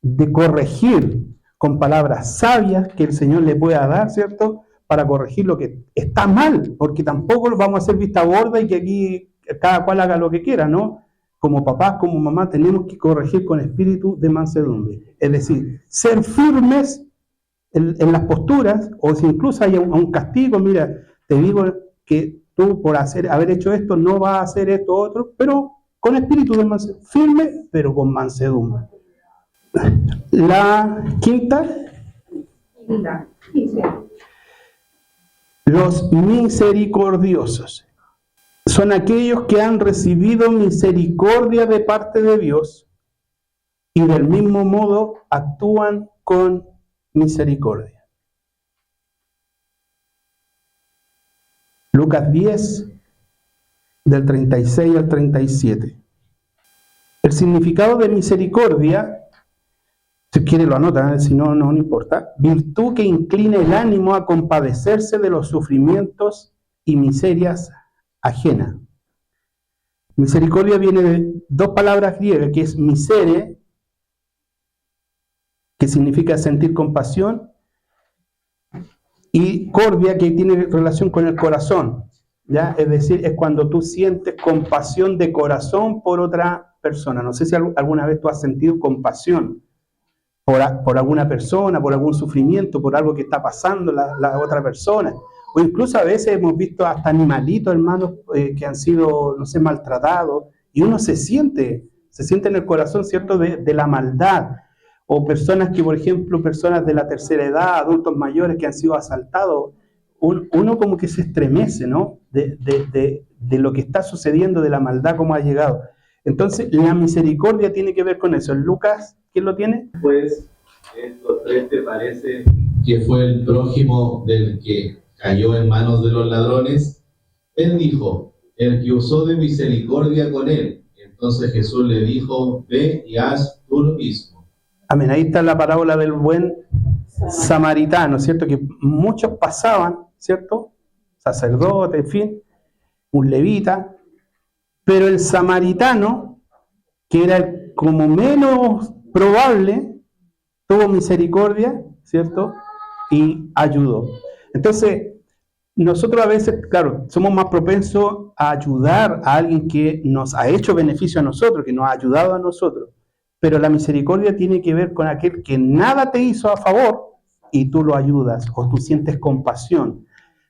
de corregir con palabras sabias que el Señor le pueda dar, ¿cierto? Para corregir lo que está mal, porque tampoco vamos a hacer vista gorda y que aquí cada cual haga lo que quiera, ¿no? Como papás, como mamá, tenemos que corregir con espíritu de mansedumbre. Es decir, ser firmes en las posturas, o si incluso hay un castigo, mira, te digo que tú por haber hecho esto no vas a hacer esto otro, pero con espíritu de mansedumbre, firme, pero con mansedumbre. La quinta, los misericordiosos. Son aquellos que han recibido misericordia de parte de Dios y del mismo modo actúan con misericordia. Lucas 10, del 36 al 37. El significado de misericordia, si quiere lo anota, si no, no importa. Virtud que inclina el ánimo a compadecerse de los sufrimientos y miserias ajenas. Misericordia viene de dos palabras griegas, que es misere, que significa sentir compasión, y cordia, que tiene relación con el corazón, ¿ya? Es decir, es cuando tú sientes compasión de corazón por otra persona. No sé si alguna vez tú has sentido compasión por alguna persona, por algún sufrimiento, por algo que está pasando la otra persona. O incluso a veces hemos visto hasta animalitos, hermanos, que han sido, no sé, maltratados, y uno se siente en el corazón, ¿cierto?, de la maldad. O personas que, por ejemplo, personas de la tercera edad, adultos mayores que han sido asaltados, uno como que se estremece, ¿no?, de lo que está sucediendo, de la maldad, cómo ha llegado. Entonces, la misericordia tiene que ver con eso. En Lucas, ¿quién lo tiene? Pues, estos tres te parece que fue el prójimo del que cayó en manos de los ladrones. Él dijo, el que usó de misericordia con él. Entonces Jesús le dijo, ve y haz tú lo mismo. Amén. Ahí está la parábola del buen samaritano, ¿cierto? Que muchos pasaban, ¿cierto? Sacerdote, en fin, un levita, pero el samaritano, que era como menos probable, tuvo misericordia, ¿cierto? Y ayudó. Entonces, nosotros a veces, claro, somos más propensos a ayudar a alguien que nos ha hecho beneficio a nosotros, que nos ha ayudado a nosotros. Pero la misericordia tiene que ver con aquel que nada te hizo a favor y tú lo ayudas o tú sientes compasión.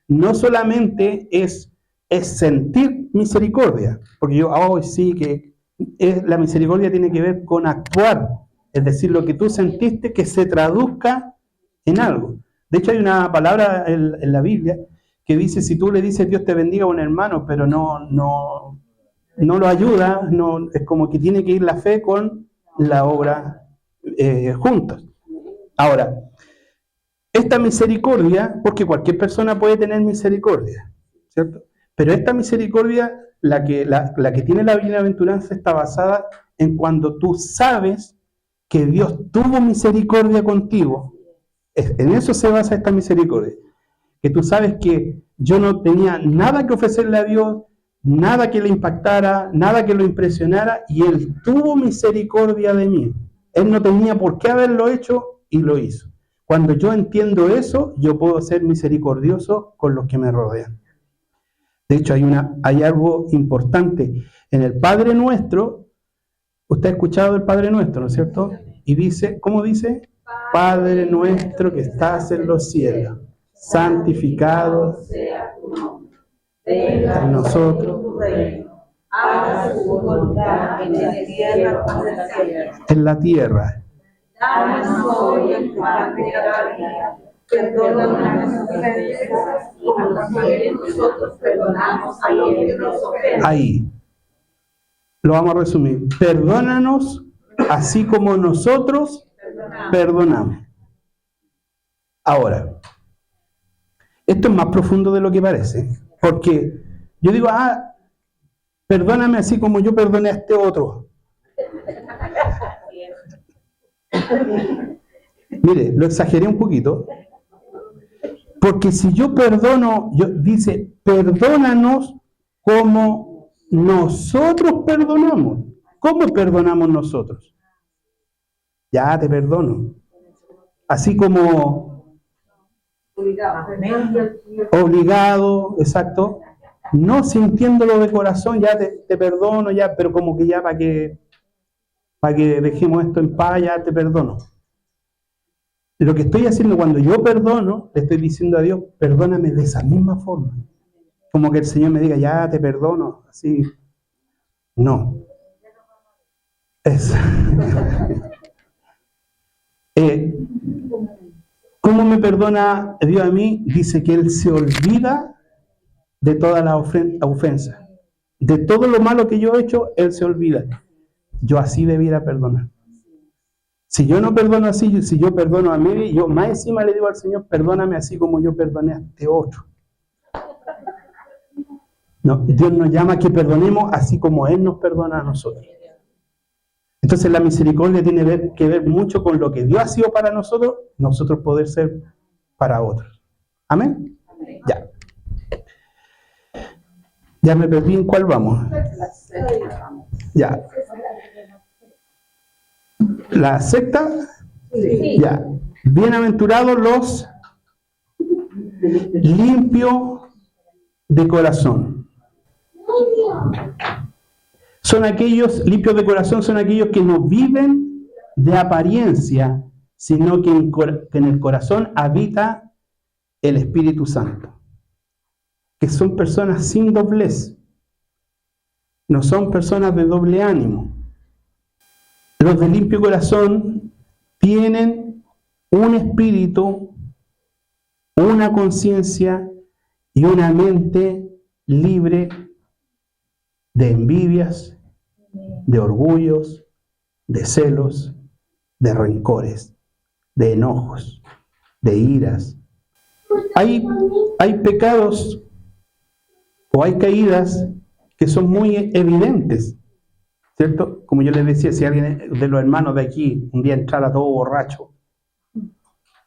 No solamente es sentir misericordia, porque yo hoy sí que la misericordia tiene que ver con actuar, es decir, lo que tú sentiste que se traduzca en algo. De hecho hay una palabra en la Biblia que dice, si tú le dices Dios te bendiga a un hermano, pero no lo ayuda, es como que tiene que ir la fe con la obra juntos. Ahora, esta misericordia, porque cualquier persona puede tener misericordia, ¿cierto? Pero esta misericordia, la que tiene la bienaventuranza, está basada en cuando tú sabes que Dios tuvo misericordia contigo. En eso se basa esta misericordia. Que tú sabes que yo no tenía nada que ofrecerle a Dios, nada que le impactara, nada que lo impresionara, y Él tuvo misericordia de mí. Él no tenía por qué haberlo hecho y lo hizo. Cuando yo entiendo eso, yo puedo ser misericordioso con los que me rodean. De hecho, hay algo importante. En el Padre Nuestro, usted ha escuchado el Padre Nuestro, ¿no es cierto? Y dice, ¿cómo dice? Padre nuestro que estás en los cielos, santificado sea tu nombre. Venga a nosotros tu reino. Hágase tu voluntad en la tierra como en la tierra. en la tierra. Danos hoy el pan de cada día. Perdona nuestras ofensas, como también nosotros perdonamos a los que nos ofenden. Ahí. Lo vamos a resumir. Perdónanos así como nosotros perdonamos. Ahora, esto es más profundo de lo que parece, porque yo digo, perdóname así como yo perdoné a este otro. Mire, lo exageré un poquito, porque si yo perdono, dice, perdónanos como nosotros perdonamos. ¿Cómo perdonamos nosotros? Ya te perdono. Así como obligado, exacto. No sintiéndolo de corazón, ya te perdono, ya, pero como que ya para que dejemos esto en paz, ya te perdono. Lo que estoy haciendo cuando yo perdono, le estoy diciendo a Dios, perdóname de esa misma forma. Como que el Señor me diga, ya te perdono, así. No. ¿Cómo me perdona Dios a mí? Dice que Él se olvida de toda la ofensa. De todo lo malo que yo he hecho, Él se olvida. Yo así debiera perdonar. Si yo no perdono así, si yo perdono a mí, yo más encima le digo al Señor, perdóname así como yo perdoné a este otro. No, Dios nos llama a que perdonemos así como Él nos perdona a nosotros. Entonces la misericordia tiene que ver mucho con lo que Dios ha sido para nosotros poder ser para otros. ¿Amén? Ya. Ya me perdí en cuál vamos. Ya. La secta. Sí. Ya. Bienaventurados los limpios de corazón. Son aquellos, limpios de corazón, son aquellos que no viven de apariencia, sino que en el corazón habita el Espíritu Santo. Que son personas sin doblez. No son personas de doble ánimo. Los de limpio corazón tienen un espíritu, una conciencia y una mente libre de envidias, de orgullos, de celos, de rencores, de enojos, de iras. Hay pecados o hay caídas que son muy evidentes, ¿cierto? Como yo les decía, si alguien de los hermanos de aquí un día entrara todo borracho,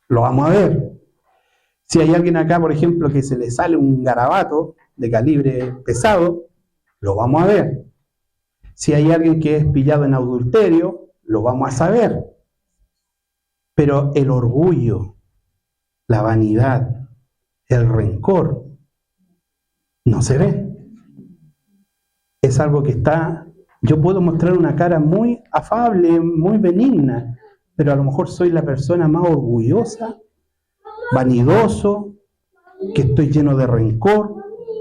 lo vamos a ver. Si hay alguien acá, por ejemplo, que se le sale un garabato de calibre pesado, lo vamos a ver. Si hay alguien que es pillado en adulterio, lo vamos a saber. Pero el orgullo, la vanidad, el rencor, no se ve. Es algo que está... Yo puedo mostrar una cara muy afable, muy benigna, pero a lo mejor soy la persona más orgullosa, vanidoso, que estoy lleno de rencor,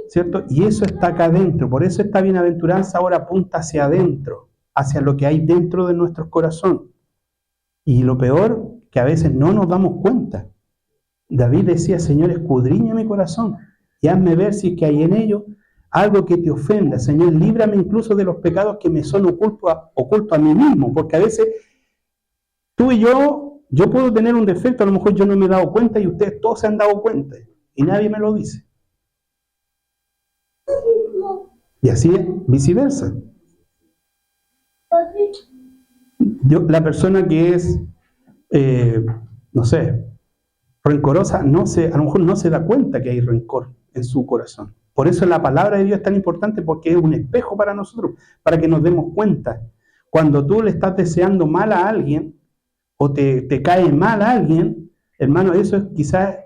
¿cierto? Y eso está acá adentro. Por eso esta bienaventuranza ahora apunta hacia adentro, hacia lo que hay dentro de nuestro corazón. Y lo peor, que a veces no nos damos cuenta. David decía, Señor, escudriña mi corazón y hazme ver si es que hay en ello algo que te ofenda. Señor, líbrame incluso de los pecados que me son ocultos a mí mismo, porque a veces tú y yo Yo puedo tener un defecto, a lo mejor yo no me he dado cuenta y ustedes todos se han dado cuenta y nadie me lo dice. Y así es, viceversa. La persona que es, no sé, rencorosa, a lo mejor no se da cuenta que hay rencor en su corazón. Por eso la palabra de Dios es tan importante, porque es un espejo para nosotros, para que nos demos cuenta. Cuando tú le estás deseando mal a alguien, o te cae mal a alguien, hermano, eso quizás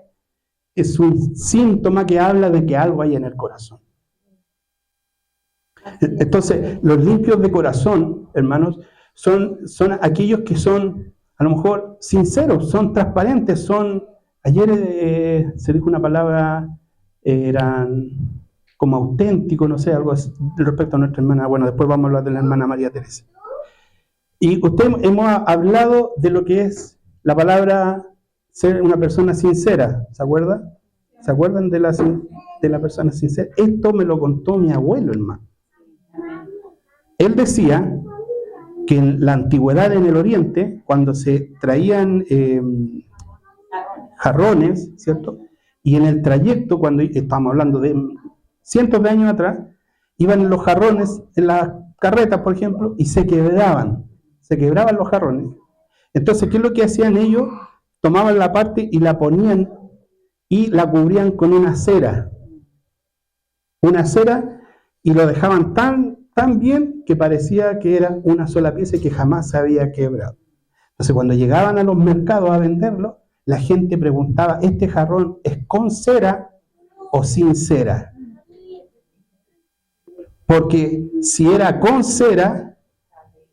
es un síntoma que habla de que algo hay en el corazón. Entonces, los limpios de corazón, hermanos, son aquellos que son, a lo mejor, sinceros, son transparentes, ayer se dijo una palabra, eran como auténticos, no sé, algo así, respecto a nuestra hermana, bueno, después vamos a hablar de la hermana María Teresa. Y hemos hablado de lo que es la palabra ser una persona sincera, ¿se acuerdan? ¿Se acuerdan de la persona sincera? Esto me lo contó mi abuelo, hermano. Él decía que en la antigüedad en el Oriente, cuando se traían jarrones, ¿cierto? Y en el trayecto, cuando estamos hablando de cientos de años atrás, iban los jarrones en las carretas, por ejemplo, y se quebraban los jarrones. Entonces, ¿qué es lo que hacían ellos? Tomaban la parte y la ponían y la cubrían con una cera, y lo dejaban tan bien que parecía que era una sola pieza y que jamás se había quebrado. Entonces, cuando llegaban a los mercados a venderlo, la gente preguntaba, ¿este jarrón es con cera o sin cera? Porque si era con cera,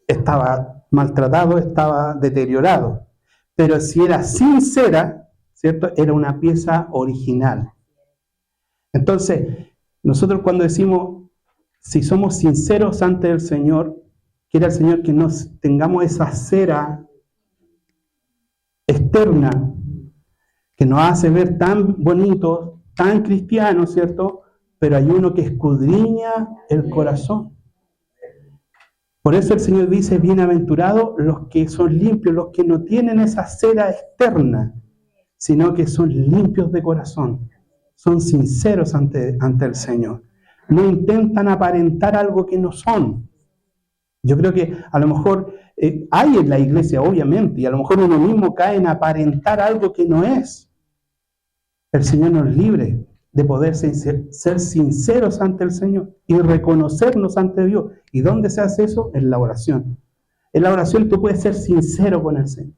estaba maltratado, estaba deteriorado. Pero si era sin cera, ¿cierto? Era una pieza original. Entonces, nosotros cuando decimos, si somos sinceros ante el Señor, quiere el Señor que nos tengamos esa cera externa que nos hace ver tan bonitos, tan cristianos, ¿cierto? Pero hay uno que escudriña el corazón. Por eso el Señor dice, bienaventurados los que son limpios, los que no tienen esa cera externa, sino que son limpios de corazón, son sinceros ante el Señor. No intentan aparentar algo que no son. Yo creo que a lo mejor hay en la iglesia, obviamente, y a lo mejor uno mismo cae en aparentar algo que no es. El Señor nos libre de poder ser sinceros ante el Señor y reconocernos ante Dios. ¿Y dónde se hace eso? En la oración. En la oración tú puedes ser sincero con el Señor.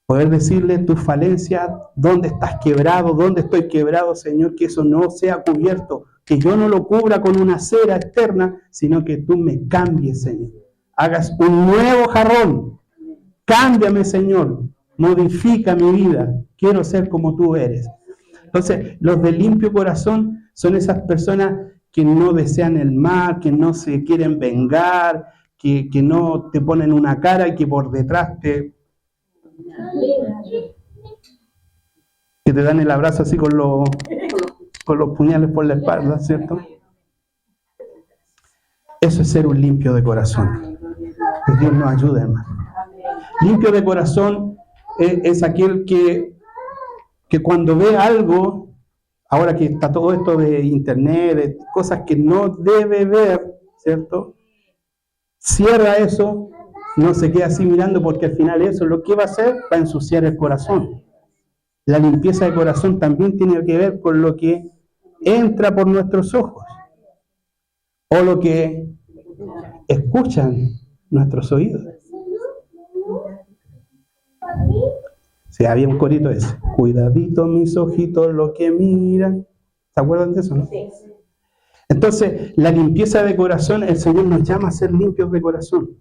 Poder decirle tus falencias, dónde estás quebrado, dónde estoy quebrado, Señor, que eso no sea cubierto, que yo no lo cubra con una cera externa, sino que tú me cambies, Señor. Hagas un nuevo jarrón. Cámbiame, Señor. Modifica mi vida. Quiero ser como tú eres. Entonces, los de limpio corazón son esas personas que no desean el mal, que no se quieren vengar, que no te ponen una cara y que por detrás que te dan el abrazo así con los puñales por la espalda, ¿cierto? Eso es ser un limpio de corazón. Que Dios nos ayude, hermano. Limpio de corazón es aquel que cuando ve algo, ahora que está todo esto de internet, de cosas que no debe ver, ¿cierto? Cierra eso, no se queda así mirando, porque al final eso lo que va a hacer va a ensuciar el corazón. La limpieza de corazón también tiene que ver con lo que entra por nuestros ojos o lo que escuchan nuestros oídos. Sí, había un corito ese. Cuidadito mis ojitos lo que miran. ¿Se acuerdan de eso, no? Sí. Entonces, la limpieza de corazón, el Señor nos llama a ser limpios de corazón.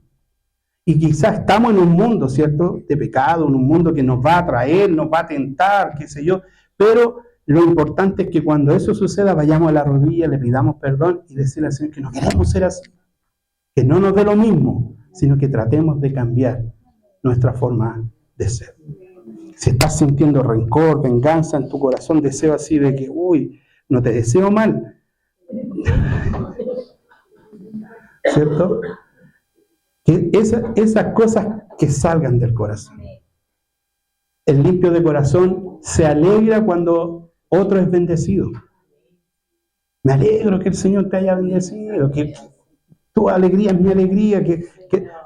Y quizás estamos en un mundo, ¿cierto?, de pecado, en un mundo que nos va a atraer, nos va a tentar, qué sé yo. Pero lo importante es que cuando eso suceda, vayamos a la rodilla, le pidamos perdón y decirle al Señor que no queremos ser así. Que no nos dé lo mismo, sino que tratemos de cambiar nuestra forma de ser. Si estás sintiendo rencor, venganza en tu corazón, deseo así de que, no te deseo mal,¿cierto? Que esas cosas que salgan del corazón. El limpio de corazón se alegra cuando otro es bendecido. Me alegro que el Señor te haya bendecido, que tu alegría es mi alegría, que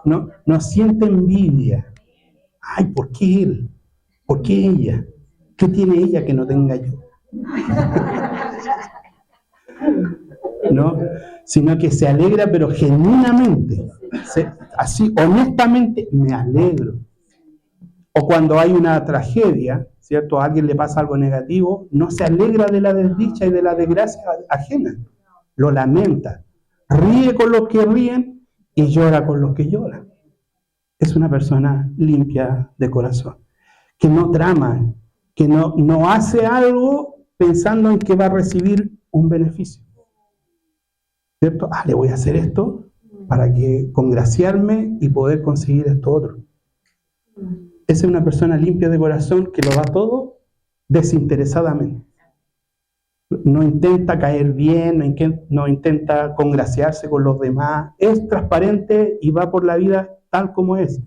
no siente envidia. Ay, ¿por qué él? ¿Por qué ella? ¿Qué tiene ella que no tenga yo? ¿No? Sino que se alegra, pero genuinamente, así honestamente, me alegro. O cuando hay una tragedia, ¿cierto? A alguien le pasa algo negativo, no se alegra de la desdicha y de la desgracia ajena, lo lamenta, ríe con los que ríen y llora con los que lloran. Es una persona limpia de corazón, que no trama, que no hace algo pensando en que va a recibir un beneficio. ¿Cierto? Le voy a hacer esto para que congraciarme y poder conseguir esto otro. Esa es una persona limpia de corazón que lo da todo desinteresadamente. No intenta caer bien, no intenta congraciarse con los demás. Es transparente y va por la vida tal como es.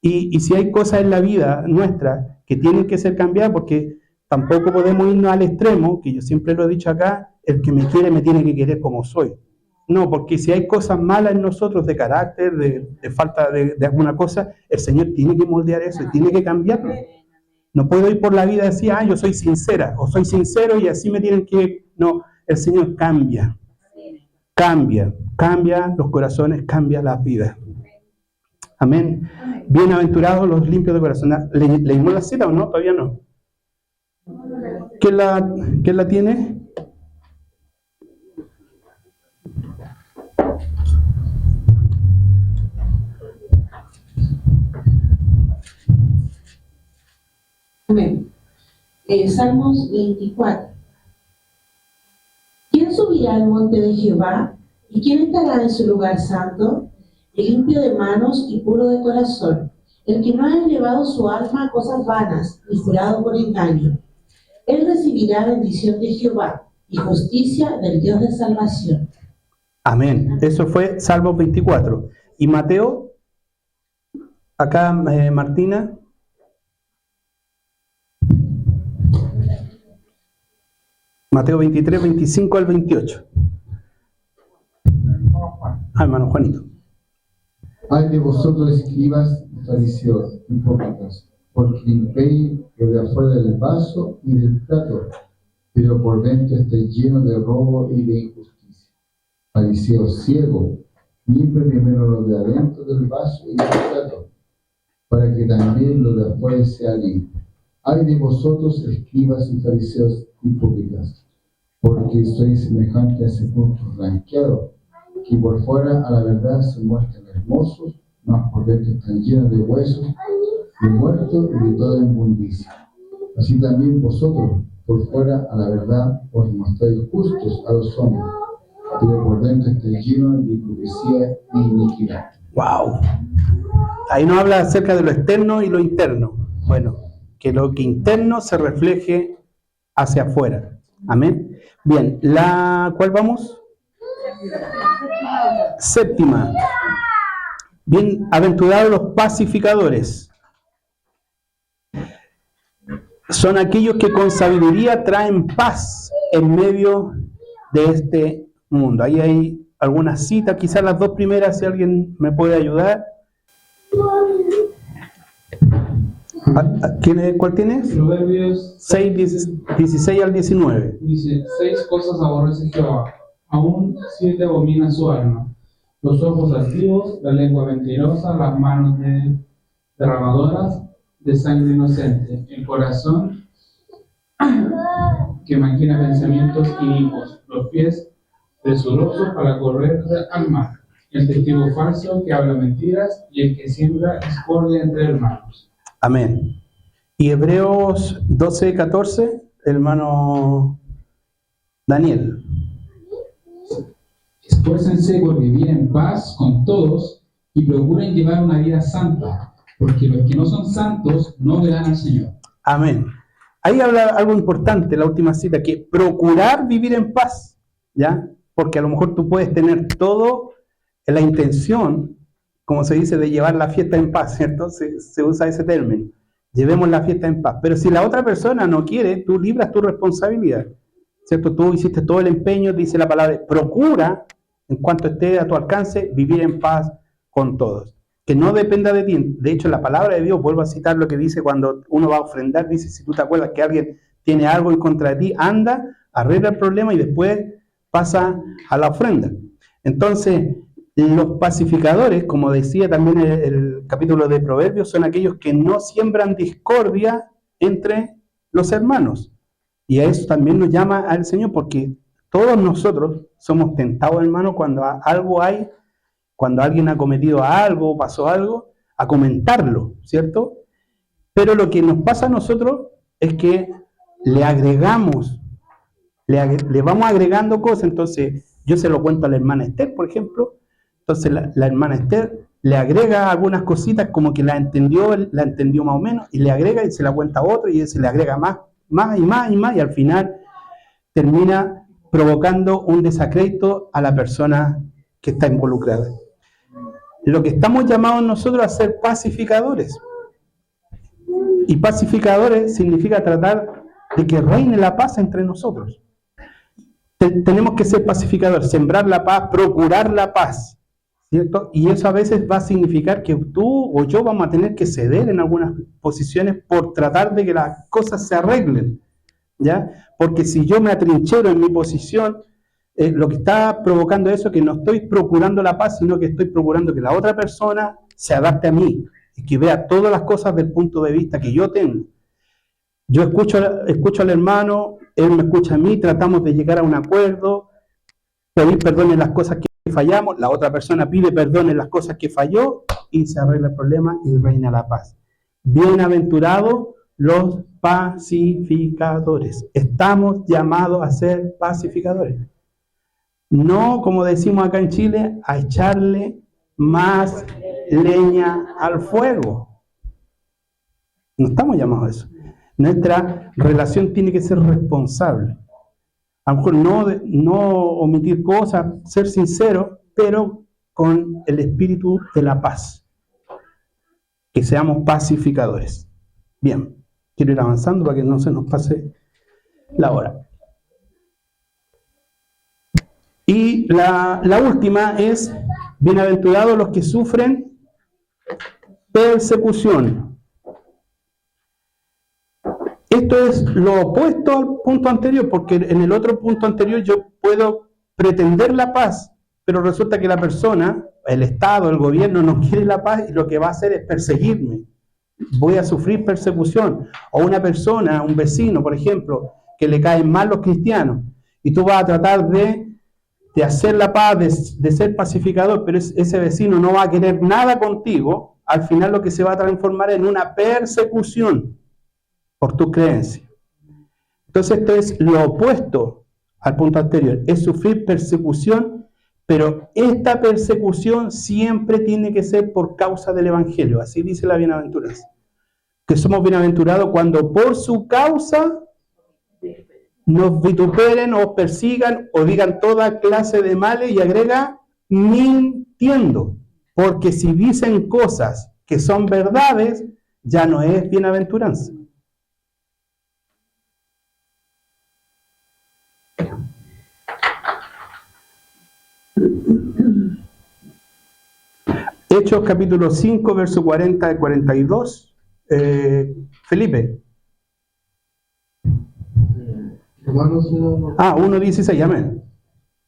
Y si hay cosas en la vida nuestra que tienen que ser cambiadas, porque tampoco podemos irnos al extremo, que yo siempre lo he dicho acá, el que me quiere me tiene que querer como soy. No, porque si hay cosas malas en nosotros de carácter, de falta de alguna cosa, el Señor tiene que moldear eso y tiene que cambiarlo. No puedo ir por la vida y decir, yo soy sincera o soy sincero y así me tienen que... No, el Señor cambia los corazones, cambia las vidas. Amén. Bienaventurados los limpios de corazón. ¿Leímos la cita o no? Todavía no. ¿Quién la tiene? Amén. Salmos 24. ¿Quién subirá al monte de Jehová? ¿Y quién estará en su lugar santo? El limpio de manos y puro de corazón, el que no ha elevado su alma a cosas vanas, ni jurado por engaño. Él recibirá bendición de Jehová y justicia del Dios de salvación. Amén. Eso fue Salmos 24. ¿Y Mateo? Acá, Martina. Mateo 23, 25 al 28. Hermano Juanito. Ay de vosotros, escribas y fariseos, hipócritas, porque limpiáis lo de afuera del vaso y del plato, pero por dentro estáis llenos de robo y de injusticia. Fariseos ciegos, limpia primero lo de adentro del vaso y del plato, para que también lo de afuera sea limpio. Ay de vosotros, escribas y fariseos hipócritas, porque sois semejantes a sepulcros blanqueados, que por fuera a la verdad se muestran hermosos, mas por dentro están llenos de huesos, de muertos y de toda inmundicia. Así también vosotros, por fuera a la verdad, os mostráis justos a los hombres, pero por dentro estáis llenos de hipocresía y iniquidad. ¡Wow! Ahí nos habla acerca de lo externo y lo interno. Bueno, que lo que interno se refleje hacia afuera. Amén. Bien, ¿cuál vamos? Séptima. Bienaventurados los pacificadores. Son aquellos que con sabiduría traen paz en medio de este mundo. Ahí hay algunas citas, quizás las dos primeras, si alguien me puede ayudar. ¿Cuál tienes? Proverbios 6, 16 al 19. dice: 6 cosas aborrece Jehová, aún 7 abomina su alma: los ojos altivos, la lengua mentirosa, las manos derramadoras de sangre inocente, el corazón que maquina pensamientos inicuos, los pies presurosos para correr al mal, el testigo falso que habla mentiras y el que siembra discordia entre hermanos. Amén. Y Hebreos 12, 14, hermano Daniel. Esfuércense por vivir en paz con todos y procuren llevar una vida santa, porque los que no son santos no verán al Señor. Amén. Ahí habla algo importante, la última cita, que procurar vivir en paz, ¿ya? Porque a lo mejor tú puedes tener todo en la intención, como se dice, de llevar la fiesta en paz, ¿cierto? Se usa ese término. llevemos la fiesta en paz. Pero si la otra persona no quiere, tú libras tu responsabilidad, ¿cierto? Tú hiciste todo el empeño, dice la palabra, procura, en cuanto esté a tu alcance, vivir en paz con todos. Que no dependa de ti. De hecho, la palabra de Dios, vuelvo a citar lo que dice cuando uno va a ofrendar, dice, si tú te acuerdas que alguien tiene algo en contra de ti, anda, arregla el problema y después pasa a la ofrenda. Entonces, los pacificadores, como decía también el capítulo de Proverbios, son aquellos que no siembran discordia entre los hermanos. Y a eso también nos llama al Señor, porque todos nosotros somos tentados, hermano, cuando algo hay, cuando alguien ha cometido algo, pasó algo, a comentarlo, ¿cierto? Pero lo que nos pasa a nosotros es que le agregamos, le vamos agregando cosas. Entonces, yo se lo cuento a la hermana Esther, por ejemplo. Entonces, la hermana Esther le agrega algunas cositas como que la entendió más o menos, y le agrega y se la cuenta a otro, y se le agrega más, y al final termina provocando un desacrédito a la persona que está involucrada. Lo que estamos llamados nosotros a ser pacificadores. Y pacificadores significa tratar de que reine la paz entre nosotros. Tenemos que ser pacificadores, sembrar la paz, procurar la paz, ¿cierto? Y eso a veces va a significar que tú o yo vamos a tener que ceder en algunas posiciones por tratar de que las cosas se arreglen, ¿ya? Porque si yo me atrinchero en mi posición, lo que está provocando eso es que no estoy procurando la paz, sino que estoy procurando que la otra persona se adapte a mí y que vea todas las cosas del punto de vista que yo tengo. Yo escucho al hermano, él me escucha a mí, tratamos de llegar a un acuerdo, pedir perdón en las cosas que fallamos, la otra persona pide perdón en las cosas que falló y se arregla el problema y reina la paz. Bienaventurados los pacificadores. Estamos llamados a ser pacificadores. No, como decimos acá en Chile, a echarle más leña al fuego. No estamos llamados a eso. Nuestra relación tiene que ser responsable. A lo mejor no omitir cosas, ser sincero, pero con el espíritu de la paz. Que seamos pacificadores. Bien, quiero ir avanzando para que no se nos pase la hora. Y la última es, bienaventurados los que sufren persecución. Esto es lo opuesto al punto anterior, porque en el otro punto anterior yo puedo pretender la paz, pero resulta que la persona, el Estado, el gobierno no quiere la paz y lo que va a hacer es perseguirme. Voy a sufrir persecución. O una persona, un vecino, por ejemplo, que le caen mal los cristianos, y tú vas a tratar de hacer la paz, de ser pacificador, pero ese vecino no va a querer nada contigo, al final lo que se va a transformar en una persecución por tu creencia. Entonces esto es lo opuesto al punto anterior, es sufrir persecución, pero esta persecución siempre tiene que ser por causa del Evangelio, así dice la bienaventuranza, que somos bienaventurados cuando por su causa nos vituperen o persigan o digan toda clase de males, y agrega mintiendo, porque si dicen cosas que son verdades, ya no es bienaventuranza. Hechos capítulo 5, verso 40 al 42. Felipe. Romanos 1. 1:16, amén.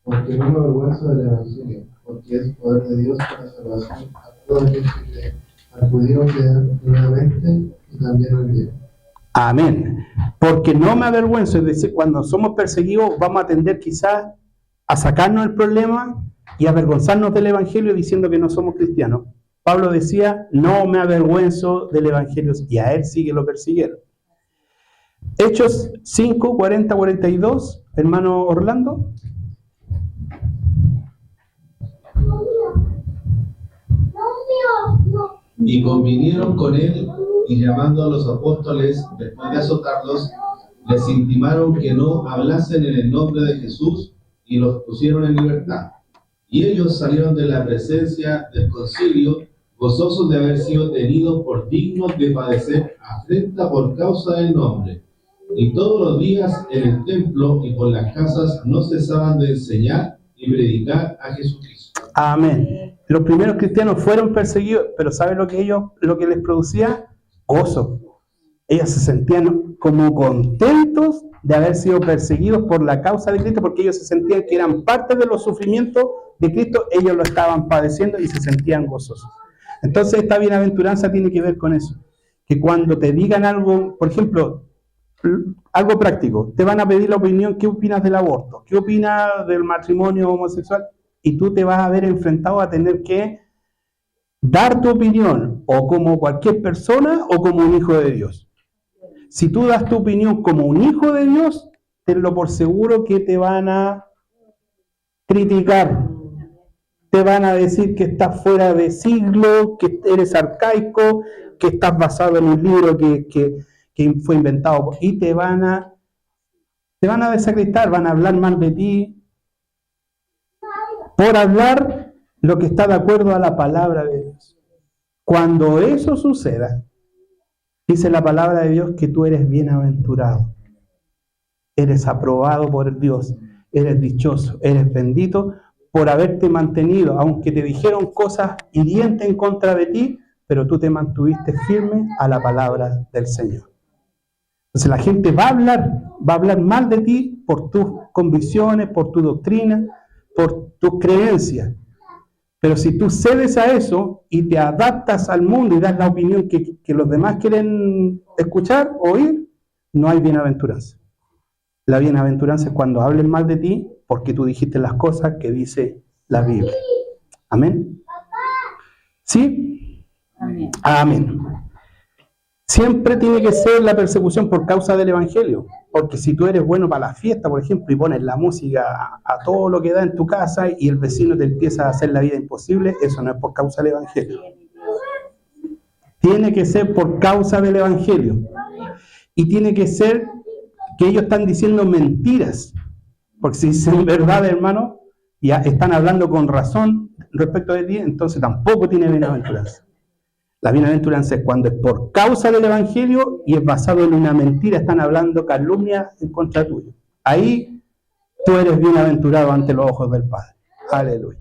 Porque no me avergüenzo del Evangelio, porque es poder de Dios para salvación a todos aquellos que creen, al judío que primeramente y también al griego. Amén. Porque no me avergüenzo, es decir, cuando somos perseguidos vamos a tender quizás a sacarnos el problema y avergonzarnos del Evangelio diciendo que no somos cristianos. Pablo decía, no me avergüenzo del Evangelio, y a él sí que lo persiguieron. Hechos 5, 40, 42, hermano Orlando. Y convinieron con él, y llamando a los apóstoles, después de azotarlos, les intimaron que no hablasen en el nombre de Jesús, y los pusieron en libertad. Y ellos salieron de la presencia del concilio, gozosos de haber sido tenidos por dignos de padecer afrenta por causa del nombre. Y todos los días en el templo y por las casas no cesaban de enseñar y predicar a Jesucristo. Amén. Los primeros cristianos fueron perseguidos, pero ¿saben lo que les producía? Gozo. Ellos se sentían como contentos de haber sido perseguidos por la causa de Cristo, porque ellos se sentían que eran parte de los sufrimientos de Cristo, ellos lo estaban padeciendo y se sentían gozosos. Entonces esta bienaventuranza tiene que ver con eso, que cuando te digan algo, por ejemplo, algo práctico, te van a pedir la opinión, ¿qué opinas del aborto? ¿Qué opinas del matrimonio homosexual? Y tú te vas a ver enfrentado a tener que dar tu opinión, o como cualquier persona, o como un hijo de Dios. Si tú das tu opinión como un hijo de Dios, tenlo por seguro que te van a criticar, te van a decir que estás fuera de siglo, que eres arcaico, que estás basado en un libro que fue inventado, y te van a desacreditar, van a hablar mal de ti, por hablar lo que está de acuerdo a la palabra de Dios. Cuando eso suceda, dice la palabra de Dios que tú eres bienaventurado, eres aprobado por Dios, eres dichoso, eres bendito por haberte mantenido, aunque te dijeron cosas hirientes en contra de ti, pero tú te mantuviste firme a la palabra del Señor. Entonces la gente va a hablar mal de ti por tus convicciones, por tu doctrina, por tus creencias. Pero si tú cedes a eso y te adaptas al mundo y das la opinión que los demás quieren escuchar, oír, no hay bienaventuranza. La bienaventuranza es cuando hablen mal de ti porque tú dijiste las cosas que dice la Biblia. ¿Amén? ¿Sí? Amén. Amén. Siempre tiene que ser la persecución por causa del Evangelio. Porque si tú eres bueno para la fiesta, por ejemplo, y pones la música a todo lo que da en tu casa y el vecino te empieza a hacer la vida imposible, eso no es por causa del Evangelio. Tiene que ser por causa del Evangelio. Y tiene que ser que ellos están diciendo mentiras. Porque si dicen verdad, hermano, y están hablando con razón respecto de ti, entonces tampoco tiene bienaventuranza. La bienaventuranza es cuando es por causa del Evangelio y es basado en una mentira, están hablando calumnia en contra tuyo. Ahí tú eres bienaventurado ante los ojos del Padre. Aleluya.